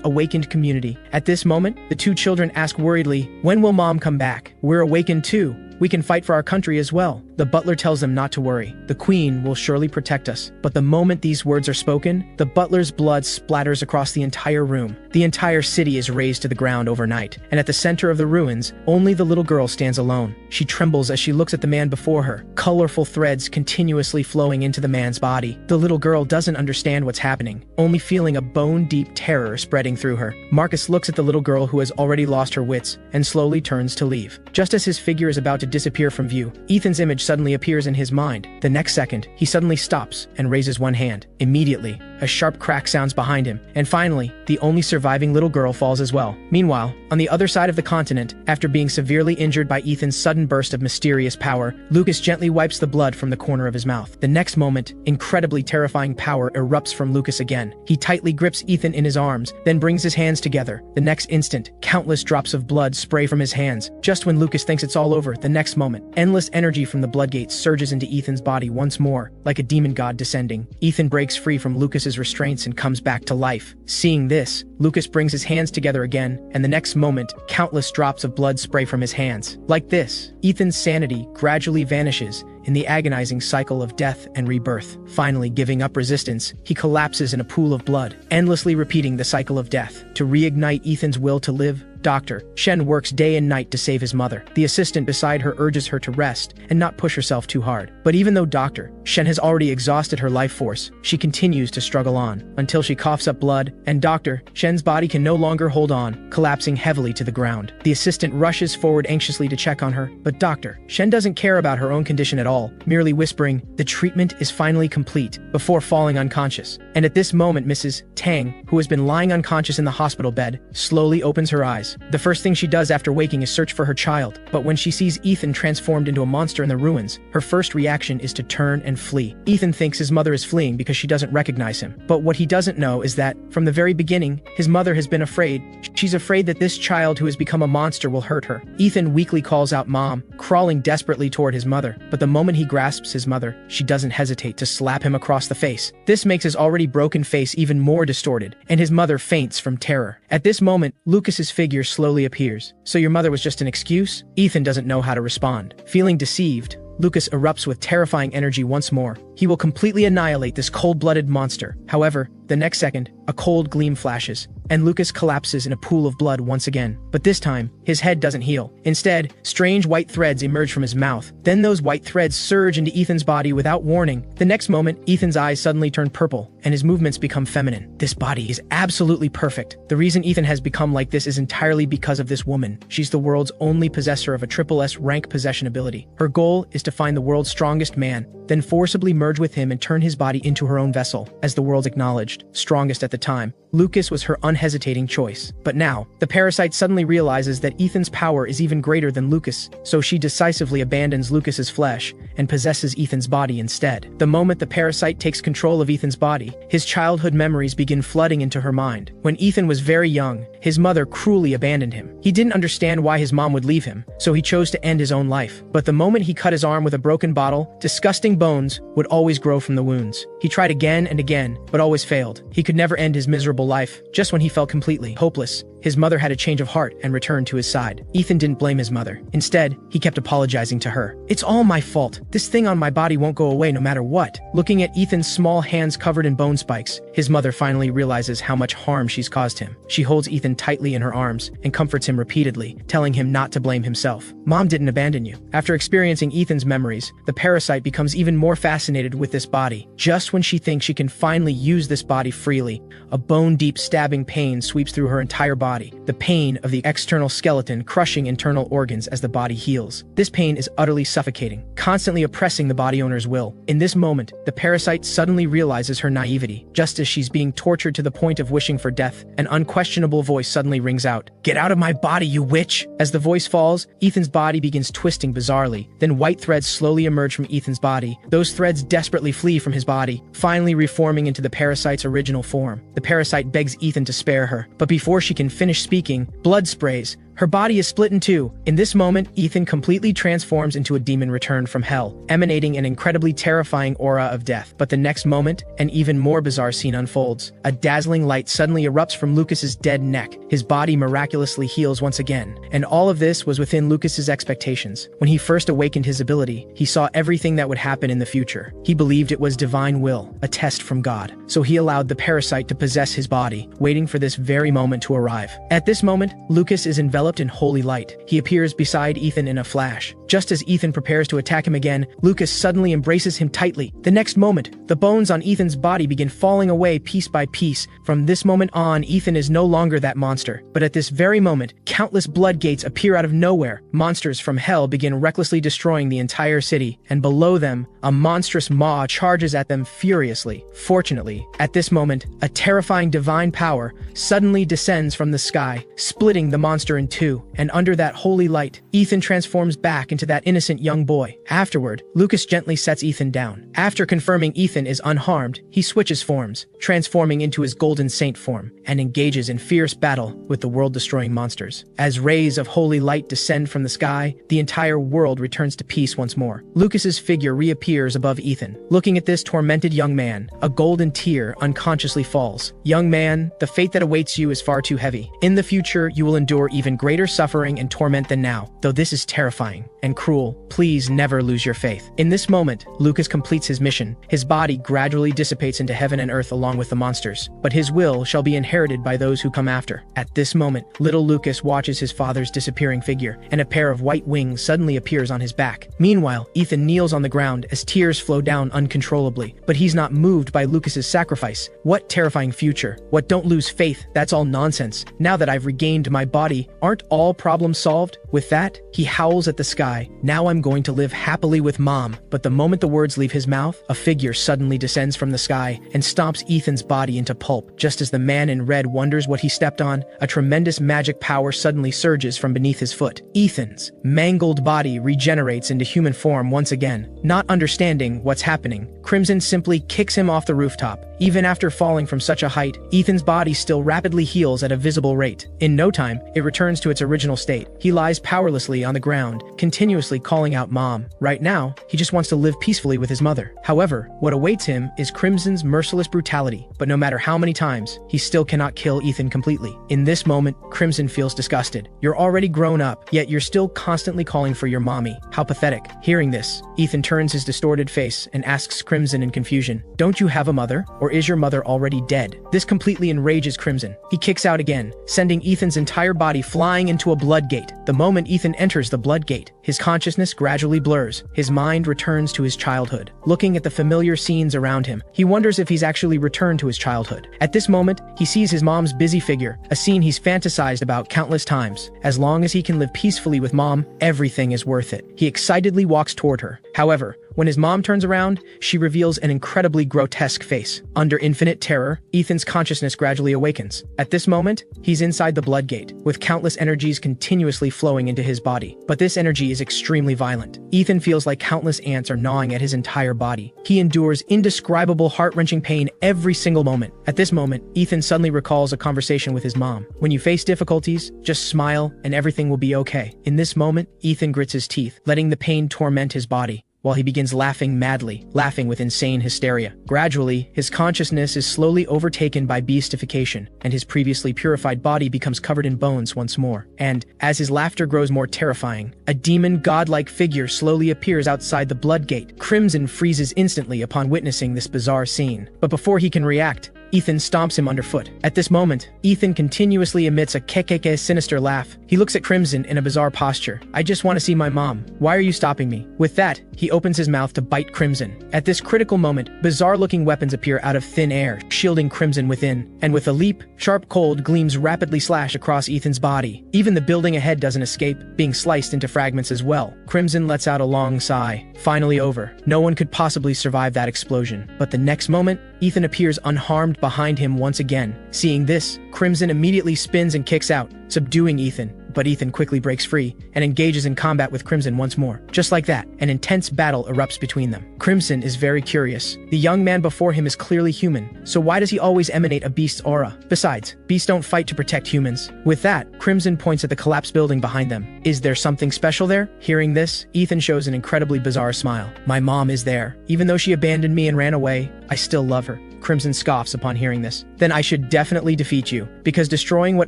[SPEAKER 1] awakened community. At this moment, the two children ask worriedly, "When will Mom come back? We're awakened too. We can fight for our country as well." The butler tells them not to worry. The queen will surely protect us. But the moment these words are spoken, the butler's blood splatters across the entire room. The entire city is razed to the ground overnight, and at the center of the ruins, only the little girl stands alone. She trembles as she looks at the man before her, colorful threads continuously flowing into the man's body. The little girl doesn't understand what's happening, only feeling a bone-deep terror spreading through her. Marcus looks at the little girl who has already lost her wits and slowly turns to leave. Just as his figure is about to disappear from view, Ethan's image suddenly appears in his mind. The next second, he suddenly stops and raises one hand. Immediately, a sharp crack sounds behind him, and finally, the only surviving little girl falls as well. Meanwhile, on the other side of the continent, after being severely injured by Ethan's sudden burst of mysterious power, Lucas gently wipes the blood from the corner of his mouth. The next moment, incredibly terrifying power erupts from Lucas again. He tightly grips Ethan in his arms, then brings his hands together. The next instant, countless drops of blood spray from his hands. Just when Lucas thinks it's all over, the next moment, endless energy from the Bloodgate surges into Ethan's body once more, like a demon god descending. Ethan breaks free from Lucas's restraints and comes back to life. Seeing this, Lucas brings his hands together again, and the next moment, countless drops of blood spray from his hands. Like this, Ethan's sanity gradually vanishes in the agonizing cycle of death and rebirth. Finally giving up resistance, he collapses in a pool of blood, endlessly repeating the cycle of death. To reignite Ethan's will to live, Dr. Shen works day and night to save his mother. The assistant beside her urges her to rest and not push herself too hard. But even though Dr. Shen has already exhausted her life force, she continues to struggle on, until she coughs up blood, and Dr. Shen's body can no longer hold on, collapsing heavily to the ground. The assistant rushes forward anxiously to check on her, but Dr. Shen doesn't care about her own condition at all, merely whispering, "The treatment is finally complete," before falling unconscious. And at this moment, Mrs. Tang, who has been lying unconscious in the hospital bed, slowly opens her eyes. The first thing she does after waking is search for her child, but when she sees Ethan transformed into a monster in the ruins, her first reaction is to turn and flee. Ethan thinks his mother is fleeing because she doesn't recognize him. But what he doesn't know is that, from the very beginning, his mother has been afraid. She's afraid that this child who has become a monster will hurt her. Ethan weakly calls out "Mom," crawling desperately toward his mother, but the moment he grasps his mother, she doesn't hesitate to slap him across the face. This makes his already broken face even more distorted, and his mother faints from terror. At this moment, Lucas's figure slowly appears. "So your mother was just an excuse?" Ethan doesn't know how to respond. Feeling deceived, Lucas erupts with terrifying energy once more. He will completely annihilate this cold-blooded monster. However, the next second, a cold gleam flashes, and Lucas collapses in a pool of blood once again. But this time, his head doesn't heal. Instead, strange white threads emerge from his mouth. Then those white threads surge into Ethan's body without warning. The next moment, Ethan's eyes suddenly turn purple, and his movements become feminine. This body is absolutely perfect. The reason Ethan has become like this is entirely because of this woman. She's the world's only possessor of a triple S rank possession ability. Her goal is to find the world's strongest man, then forcibly merge with him and turn his body into her own vessel. As the world's acknowledged strongest at the time, Lucas was her unhesitating choice. But now, the parasite suddenly realizes that Ethan's power is even greater than Lucas, so she decisively abandons Lucas's flesh and possesses Ethan's body instead. The moment the parasite takes control of Ethan's body, his childhood memories begin flooding into her mind. When Ethan was very young, his mother cruelly abandoned him. He didn't understand why his mom would leave him, so he chose to end his own life. But the moment he cut his arm with a broken bottle, disgusting bones would always grow from the wounds. He tried again and again, but always failed. He could never end his miserable life. Just when he felt completely hopeless, his mother had a change of heart and returned to his side. Ethan didn't blame his mother. Instead, he kept apologizing to her. "It's all my fault. This thing on my body won't go away no matter what." Looking at Ethan's small hands covered in bone spikes, his mother finally realizes how much harm she's caused him. She holds Ethan tightly in her arms and comforts him repeatedly, telling him not to blame himself. "Mom didn't abandon you." After experiencing Ethan's memories, the parasite becomes even more fascinated with this body. Just when she thinks she can finally use this body freely, a bone-deep stabbing pain sweeps through her entire body. The pain of the external skeleton crushing internal organs as the body heals. This pain is utterly suffocating, constantly oppressing the body owner's will. In this moment, the parasite suddenly realizes her naivety. Just as she's being tortured to the point of wishing for death, an unquestionable voice suddenly rings out. "Get out of my body, you witch!" As the voice falls, Ethan's body begins twisting bizarrely. Then white threads slowly emerge from Ethan's body. Those threads desperately flee from his body, finally reforming into the parasite's original form. The parasite begs Ethan to spare her, but before she can finish speaking, blood sprays. Her body is split in two. In this moment, Ethan completely transforms into a demon returned from hell, emanating an incredibly terrifying aura of death. But the next moment, an even more bizarre scene unfolds. A dazzling light suddenly erupts from Lucas's dead neck. His body miraculously heals once again. And all of this was within Lucas's expectations. When he first awakened his ability, he saw everything that would happen in the future. He believed it was divine will, a test from God. So he allowed the parasite to possess his body, waiting for this very moment to arrive. At this moment, Lucas is enveloped in holy light. He appears beside Ethan in a flash. Just as Ethan prepares to attack him again, Lucas suddenly embraces him tightly. The next moment, the bones on Ethan's body begin falling away piece by piece. From this moment on, Ethan is no longer that monster. But at this very moment, countless blood gates appear out of nowhere. Monsters from hell begin recklessly destroying the entire city, and below them, a monstrous maw charges at them furiously. Fortunately, at this moment, a terrifying divine power suddenly descends from the sky, splitting the monster in two. And under that holy light, Ethan transforms back into that innocent young boy. Afterward, Lucas gently sets Ethan down. After confirming Ethan is unharmed, he switches forms, transforming into his golden saint form, and engages in fierce battle with the world-destroying monsters. As rays of holy light descend from the sky, the entire world returns to peace once more. Lucas's figure reappears above Ethan. Looking at this tormented young man, a golden tear unconsciously falls. "Young man, the fate that awaits you is far too heavy. In the future, you will endure even greater suffering and torment than now. Though this is terrifying and cruel, please never lose your faith." In this moment, Lucas completes his mission. His body gradually dissipates into heaven and earth along with the monsters, but his will shall be inherited by those who come after. At this moment, little Lucas watches his father's disappearing figure, and a pair of white wings suddenly appears on his back. Meanwhile, Ethan kneels on the ground as tears flow down uncontrollably, but he's not moved by Lucas's sacrifice. What terrifying future. What don't lose faith, that's all nonsense. Now that I've regained my body, aren't all problems solved? With that, he howls at the sky. "Now I'm going to live happily with Mom." But the moment the words leave his mouth, a figure suddenly descends from the sky and stomps Ethan's body into pulp. Just as the man in red wonders what he stepped on, a tremendous magic power suddenly surges from beneath his foot. Ethan's mangled body regenerates into human form once again. Not understanding what's happening, Crimson simply kicks him off the rooftop. Even after falling from such a height, Ethan's body still rapidly heals at a visible rate. In no time, it returns to its original state. He lies powerlessly on the ground, continuously calling out Mom. Right now, he just wants to live peacefully with his mother. However, what awaits him is Crimson's merciless brutality. But no matter how many times, he still cannot kill Ethan completely. In this moment, Crimson feels disgusted. "You're already grown up, yet you're still constantly calling for your mommy. How pathetic." Hearing this, Ethan turns his distorted face and asks Crimson in confusion, "Don't you have a mother? Or is your mother already dead?" This completely enrages Crimson. He kicks out again, sending Ethan's entire body flying into a blood gate. The moment Ethan enters the blood gate, his consciousness gradually blurs. His mind returns to his childhood. Looking at the familiar scenes around him, he wonders if he's actually returned to his childhood. At this moment, he sees his mom's busy figure, a scene he's fantasized about countless times. As long as he can live peacefully with Mom, everything is worth it. He excitedly walks toward her. However, When his mom turns around, she reveals an incredibly grotesque face. Under infinite terror, Ethan's consciousness gradually awakens. At this moment, he's inside the Bloodgate, with countless energies continuously flowing into his body. But this energy is extremely violent. Ethan feels like countless ants are gnawing at his entire body. He endures indescribable heart-wrenching pain every single moment. At this moment, Ethan suddenly recalls a conversation with his mom. When you face difficulties, just smile and everything will be okay. In this moment, Ethan grits his teeth, letting the pain torment his body, while he begins laughing madly, laughing with insane hysteria. Gradually, his consciousness is slowly overtaken by beastification, and his previously purified body becomes covered in bones once more. And, as his laughter grows more terrifying, a demon godlike figure slowly appears outside the Bloodgate. Crimson freezes instantly upon witnessing this bizarre scene. But before he can react, Ethan stomps him underfoot. At this moment, Ethan continuously emits a kekeke sinister laugh. He looks at Crimson in a bizarre posture. "I just want to see my mom. Why are you stopping me?" With that, he opens his mouth to bite Crimson. At this critical moment, bizarre-looking weapons appear out of thin air, shielding Crimson within. And with a leap, sharp cold gleams rapidly slash across Ethan's body. Even the building ahead doesn't escape, being sliced into fragments as well. Crimson lets out a long sigh. Finally over. No one could possibly survive that explosion. But the next moment, Ethan appears unharmed behind him once again. Seeing this, Crimson immediately spins and kicks out, subduing Ethan. But Ethan quickly breaks free and engages in combat with Crimson once more. Just like that, an intense battle erupts between them. Crimson is very curious. The young man before him is clearly human, so why does he always emanate a beast's aura? Besides, beasts don't fight to protect humans. With that, Crimson points at the collapsed building behind them. Is there something special there? Hearing this, Ethan shows an incredibly bizarre smile. "My mom is there. Even though she abandoned me and ran away, I still love her." Crimson scoffs upon hearing this. "Then I should definitely defeat you, because destroying what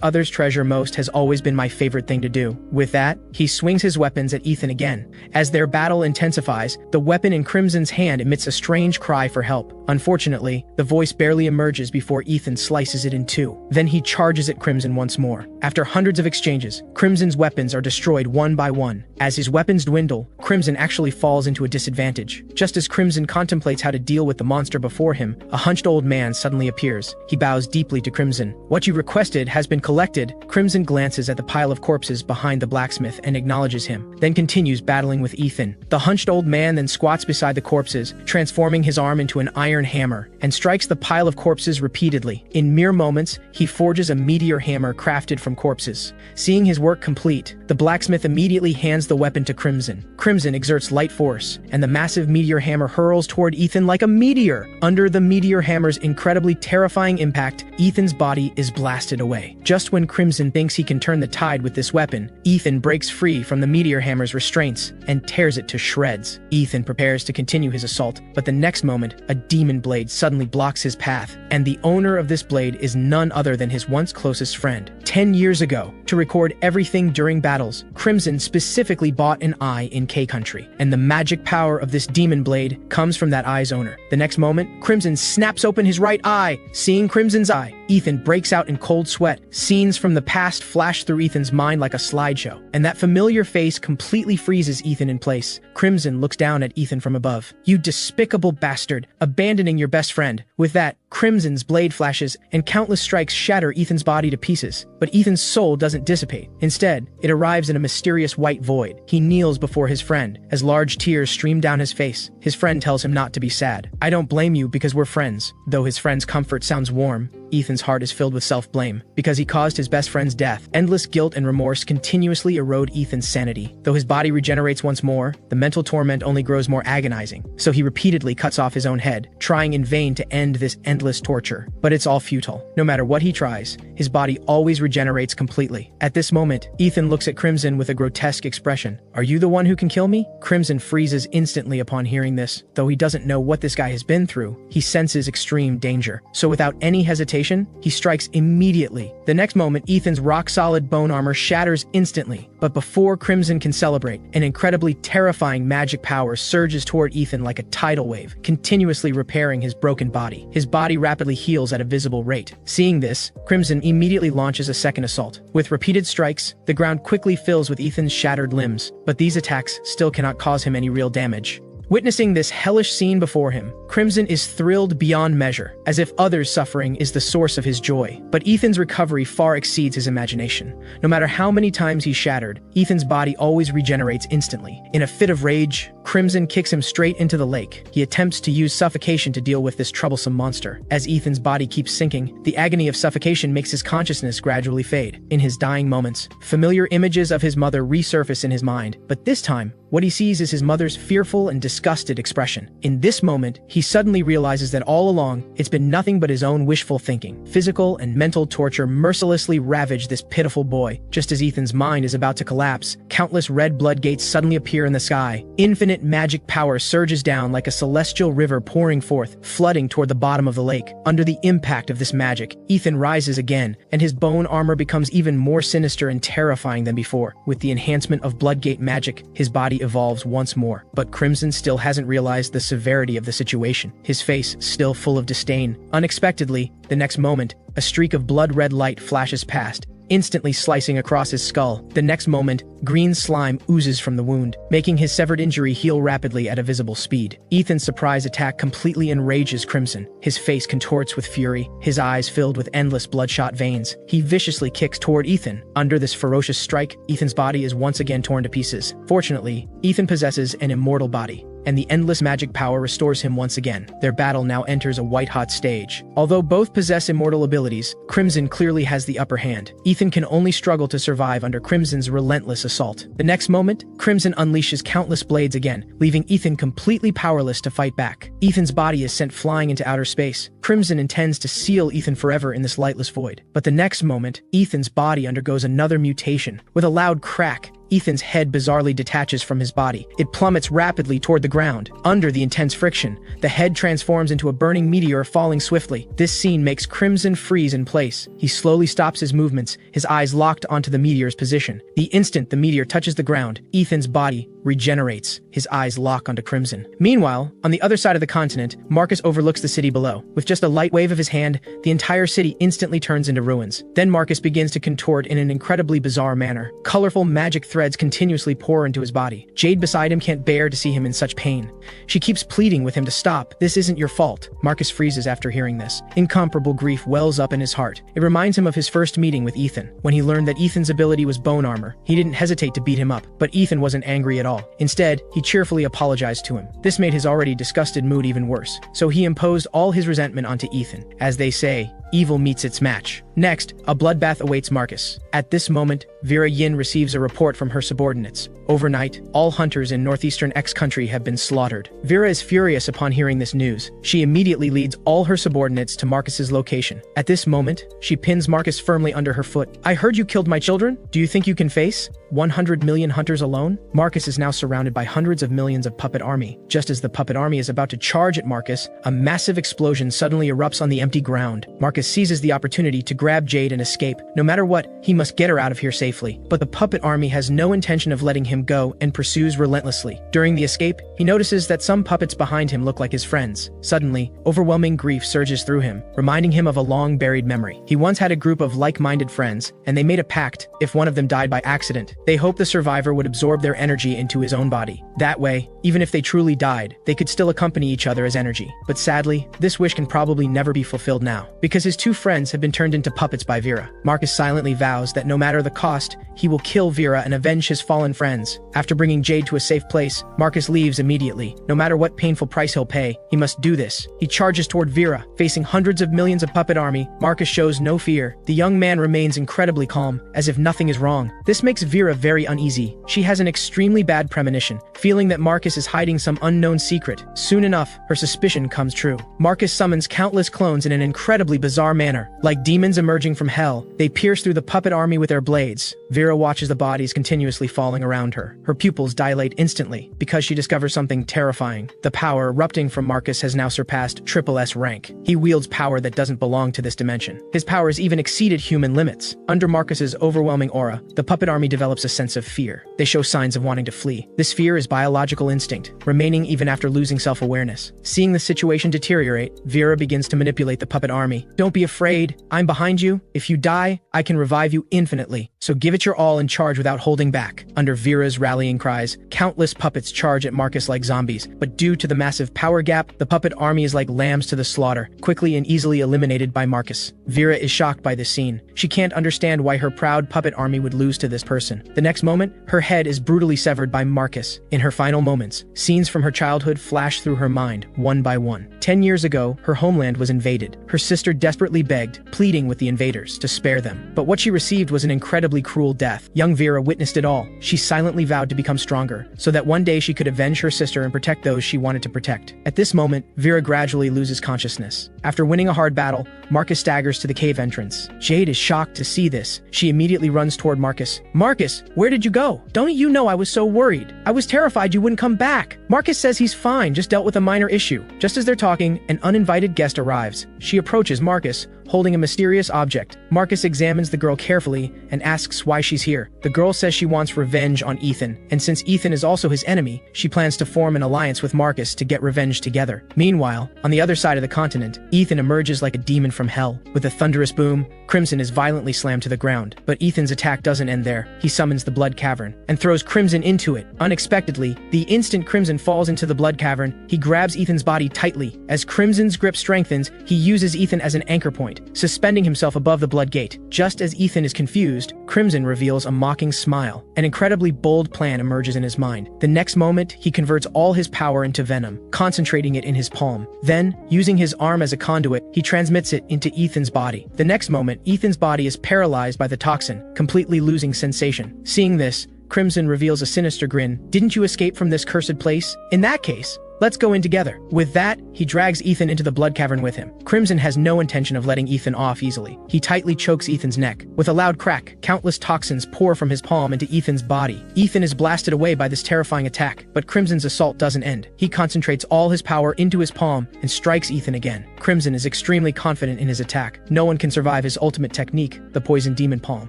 [SPEAKER 1] others treasure most has always been my favorite thing to do." With that, he swings his weapons at Ethan again. As their battle intensifies, the weapon in Crimson's hand emits a strange cry for help. Unfortunately, the voice barely emerges before Ethan slices it in two. Then he charges at Crimson once more. After hundreds of exchanges, Crimson's weapons are destroyed one by one. As his weapons dwindle, Crimson actually falls into a disadvantage. Just as Crimson contemplates how to deal with the monster before him, a hunched old man suddenly appears. He bows deeply to Crimson. "What you requested has been collected." Crimson glances at the pile of corpses behind the blacksmith and acknowledges him, then continues battling with Ethan. The hunched old man then squats beside the corpses, transforming his arm into an iron hammer, and strikes the pile of corpses repeatedly. In mere moments, he forges a meteor hammer crafted from corpses. Seeing his work complete, the blacksmith immediately hands the weapon to Crimson. Crimson exerts light force, and the massive meteor hammer hurls toward Ethan like a meteor. Under the meteor hammer's incredibly terrifying impact, Ethan's body is blasted away. Just when Crimson thinks he can turn the tide with this weapon, Ethan breaks free from the meteor hammer's restraints and tears it to shreds. Ethan prepares to continue his assault, but the next moment, a demon blade suddenly blocks his path, and the owner of this blade is none other than his once closest friend. 10 years ago, to record everything during battles, Crimson specifically bought an eye in K-Country, and the magic power of this demon blade comes from that eye's owner. The next moment, Crimson snaps open his right eye. Seeing Crimson's eye, Ethan breaks out in cold sweat. Scenes from the past flash through Ethan's mind like a slideshow, and that familiar face completely freezes Ethan in place. Crimson looks down at Ethan from above. "You despicable bastard, abandoning your best friend." With that, Crimson's blade flashes, and countless strikes shatter Ethan's body to pieces. But Ethan's soul doesn't dissipate. Instead, it arrives in a mysterious white void. He kneels before his friend, as large tears stream down his face. His friend tells him not to be sad. "I don't blame you because we're friends." Though his friend's comfort sounds warm, Ethan's heart is filled with self-blame. Because he caused his best friend's death, endless guilt and remorse continuously erode Ethan's sanity. Though his body regenerates once more, the mental torment only grows more agonizing. So he repeatedly cuts off his own head, trying in vain to end this endless torture. But it's all futile. No matter what he tries, his body always regenerates completely. At this moment, Ethan looks at Crimson with a grotesque expression. "Are you the one who can kill me?" Crimson freezes instantly upon hearing this. Though he doesn't know what this guy has been through, he senses extreme danger. So without any hesitation, he strikes immediately. The next moment, Ethan's rock-solid bone armor shatters instantly. But before Crimson can celebrate, an incredibly terrifying magic power surges toward Ethan like a tidal wave, continuously repairing his broken body. His body rapidly heals at a visible rate. Seeing this, Crimson immediately launches a second assault. With repeated strikes, the ground quickly fills with Ethan's shattered limbs, but these attacks still cannot cause him any real damage. Witnessing this hellish scene before him, Crimson is thrilled beyond measure, as if others' suffering is the source of his joy. But Ethan's recovery far exceeds his imagination. No matter how many times he's shattered, Ethan's body always regenerates instantly. In a fit of rage, Crimson kicks him straight into the lake. He attempts to use suffocation to deal with this troublesome monster. As Ethan's body keeps sinking, the agony of suffocation makes his consciousness gradually fade. In his dying moments, familiar images of his mother resurface in his mind, but this time, what he sees is his mother's fearful and disgusted expression. In this moment, he suddenly realizes that all along, it's been nothing but his own wishful thinking. Physical and mental torture mercilessly ravage this pitiful boy. Just as Ethan's mind is about to collapse, countless red blood gates suddenly appear in the sky. Infinite magic power surges down like a celestial river pouring forth, flooding toward the bottom of the lake. Under the impact of this magic, Ethan rises again, and his bone armor becomes even more sinister and terrifying than before. With the enhancement of Bloodgate magic, his body evolves once more. But Crimson still hasn't realized the severity of the situation, his face still full of disdain. Unexpectedly, the next moment, a streak of blood-red light flashes past, instantly slicing across his skull. The next moment, green slime oozes from the wound, making his severed injury heal rapidly at a visible speed. Ethan's surprise attack completely enrages Crimson. His face contorts with fury, his eyes filled with endless bloodshot veins. He viciously kicks toward Ethan. Under this ferocious strike, Ethan's body is once again torn to pieces. Fortunately, Ethan possesses an immortal body, and the endless magic power restores him once again. Their battle now enters a white-hot stage. Although both possess immortal abilities, Crimson clearly has the upper hand. Ethan can only struggle to survive under Crimson's relentless assault. The next moment, Crimson unleashes countless blades again, leaving Ethan completely powerless to fight back. Ethan's body is sent flying into outer space. Crimson intends to seal Ethan forever in this lightless void. But the next moment, Ethan's body undergoes another mutation. With a loud crack, Ethan's head bizarrely detaches from his body. It plummets rapidly toward the ground. Under the intense friction, the head transforms into a burning meteor falling swiftly. This scene makes Crimson freeze in place. He slowly stops his movements, his eyes locked onto the meteor's position. The instant the meteor touches the ground, Ethan's body regenerates. His eyes lock onto Crimson. Meanwhile, on the other side of the continent, Marcus overlooks the city below. With just a light wave of his hand, the entire city instantly turns into ruins. Then Marcus begins to contort in an incredibly bizarre manner. Colorful magic threads continuously pour into his body. Jade beside him can't bear to see him in such pain. She keeps pleading with him to stop. This isn't your fault. Marcus freezes after hearing this. Incomparable grief wells up in his heart. It reminds him of his first meeting with Ethan. When he learned that Ethan's ability was bone armor, he didn't hesitate to beat him up. But Ethan wasn't angry at all. Instead, he cheerfully apologized to him. This made his already disgusted mood even worse. So he imposed all his resentment onto Ethan. As they say, evil meets its match. Next, a bloodbath awaits Marcus. At this moment, Vera Yin receives a report from her subordinates. Overnight, all hunters in northeastern X country have been slaughtered. Vera is furious upon hearing this news. She immediately leads all her subordinates to Marcus's location. At this moment, she pins Marcus firmly under her foot. I heard you killed my children? Do you think you can face 100 million hunters alone? Marcus is now surrounded by hundreds of millions of puppet army. Just as the puppet army is about to charge at Marcus, a massive explosion suddenly erupts on the empty ground. Marcus seizes the opportunity to grab Jade and escape. No matter what, he must get her out of here safely. But the puppet army has no intention of letting him go and pursues relentlessly. During the escape, he notices that some puppets behind him look like his friends. Suddenly, overwhelming grief surges through him, reminding him of a long-buried memory. He once had a group of like-minded friends, and they made a pact. If one of them died by accident, they hoped the survivor would absorb their energy into his own body. That way, even if they truly died, they could still accompany each other as energy. But sadly, this wish can probably never be fulfilled now, because his two friends have been turned into puppets by Vera. Marcus silently vows that no matter the cost, he will kill Vera and avenge his fallen friends. After bringing Jade to a safe place, Marcus leaves immediately. No matter what painful price he'll pay, he must do this. He charges toward Vera. Facing hundreds of millions of puppet army, Marcus shows no fear. The young man remains incredibly calm, as if nothing is wrong. This makes Vera very uneasy. She has an extremely bad premonition, feeling that Marcus is hiding some unknown secret. Soon enough, her suspicion comes true. Marcus summons countless clones in an incredibly bizarre manner. Like demons emerging from hell, they pierce through the puppet army with their blades. Vera watches the bodies continuously falling around her. Her pupils dilate instantly, because she discovers something terrifying. The power erupting from Marcus has now surpassed Triple S rank. He wields power that doesn't belong to this dimension. His powers even exceeded human limits. Under Marcus's overwhelming aura, the puppet army develops a sense of fear. They show signs of wanting to flee. This fear is biological instinct, remaining even after losing self-awareness. Seeing the situation deteriorate, Vera begins to manipulate the puppet army. Don't be afraid. I'm behind you. If you die, I can revive you infinitely. so give it your all and charge without holding back. Under Vera's rallying cries, countless puppets charge at Marcus like zombies, but due to the massive power gap, the puppet army is like lambs to the slaughter, quickly and easily eliminated by Marcus. Vera is shocked by this scene. She can't understand why her proud puppet army would lose to this person. The next moment, her head is brutally severed by Marcus. In her final moments, scenes from her childhood flash through her mind, one by one. 10 years ago, her homeland was invaded. Her sister desperately begged, pleading with the invaders to spare them. But what she received was an incredibly cruel death. Young Vera witnessed it all. She silently vowed to become stronger, so that one day she could avenge her sister and protect those she wanted to protect. At this moment, Vera gradually loses consciousness. After winning a hard battle, Marcus staggers to the cave entrance. Jade is shocked to see this. She immediately runs toward Marcus. Marcus, where did you go? Don't you know I was so worried? I was terrified you wouldn't come back. Marcus says he's fine, just dealt with a minor issue. Just as they're talking, an uninvited guest arrives. She approaches Marcus, holding a mysterious object. Marcus examines the girl carefully and asks why she's here. The girl says she wants revenge on Ethan, and since Ethan is also his enemy, she plans to form an alliance with Marcus to get revenge together. Meanwhile, on the other side of the continent, Ethan emerges like a demon from hell. With a thunderous boom, Crimson is violently slammed to the ground. But Ethan's attack doesn't end there. He summons the Blood Cavern and throws Crimson into it. Unexpectedly, the instant Crimson falls into the Blood Cavern, he grabs Ethan's body tightly. As Crimson's grip strengthens, he uses Ethan as an anchor point, suspending himself above the Blood Gate. Just as Ethan is confused, Crimson reveals a mocking smile. An incredibly bold plan emerges in his mind. The next moment, he converts all his power into venom, concentrating it in his palm. Then, using his arm as a conduit, he transmits it into Ethan's body. The next moment, Ethan's body is paralyzed by the toxin, completely losing sensation. Seeing this, Crimson reveals a sinister grin. Didn't you escape from this cursed place? In that case, let's go in together. With that, he drags Ethan into the Blood Cavern with him. Crimson has no intention of letting Ethan off easily. He tightly chokes Ethan's neck. With a loud crack, countless toxins pour from his palm into Ethan's body. Ethan is blasted away by this terrifying attack, but Crimson's assault doesn't end. He concentrates all his power into his palm and strikes Ethan again. Crimson is extremely confident in his attack. No one can survive his ultimate technique, the Poison Demon Palm,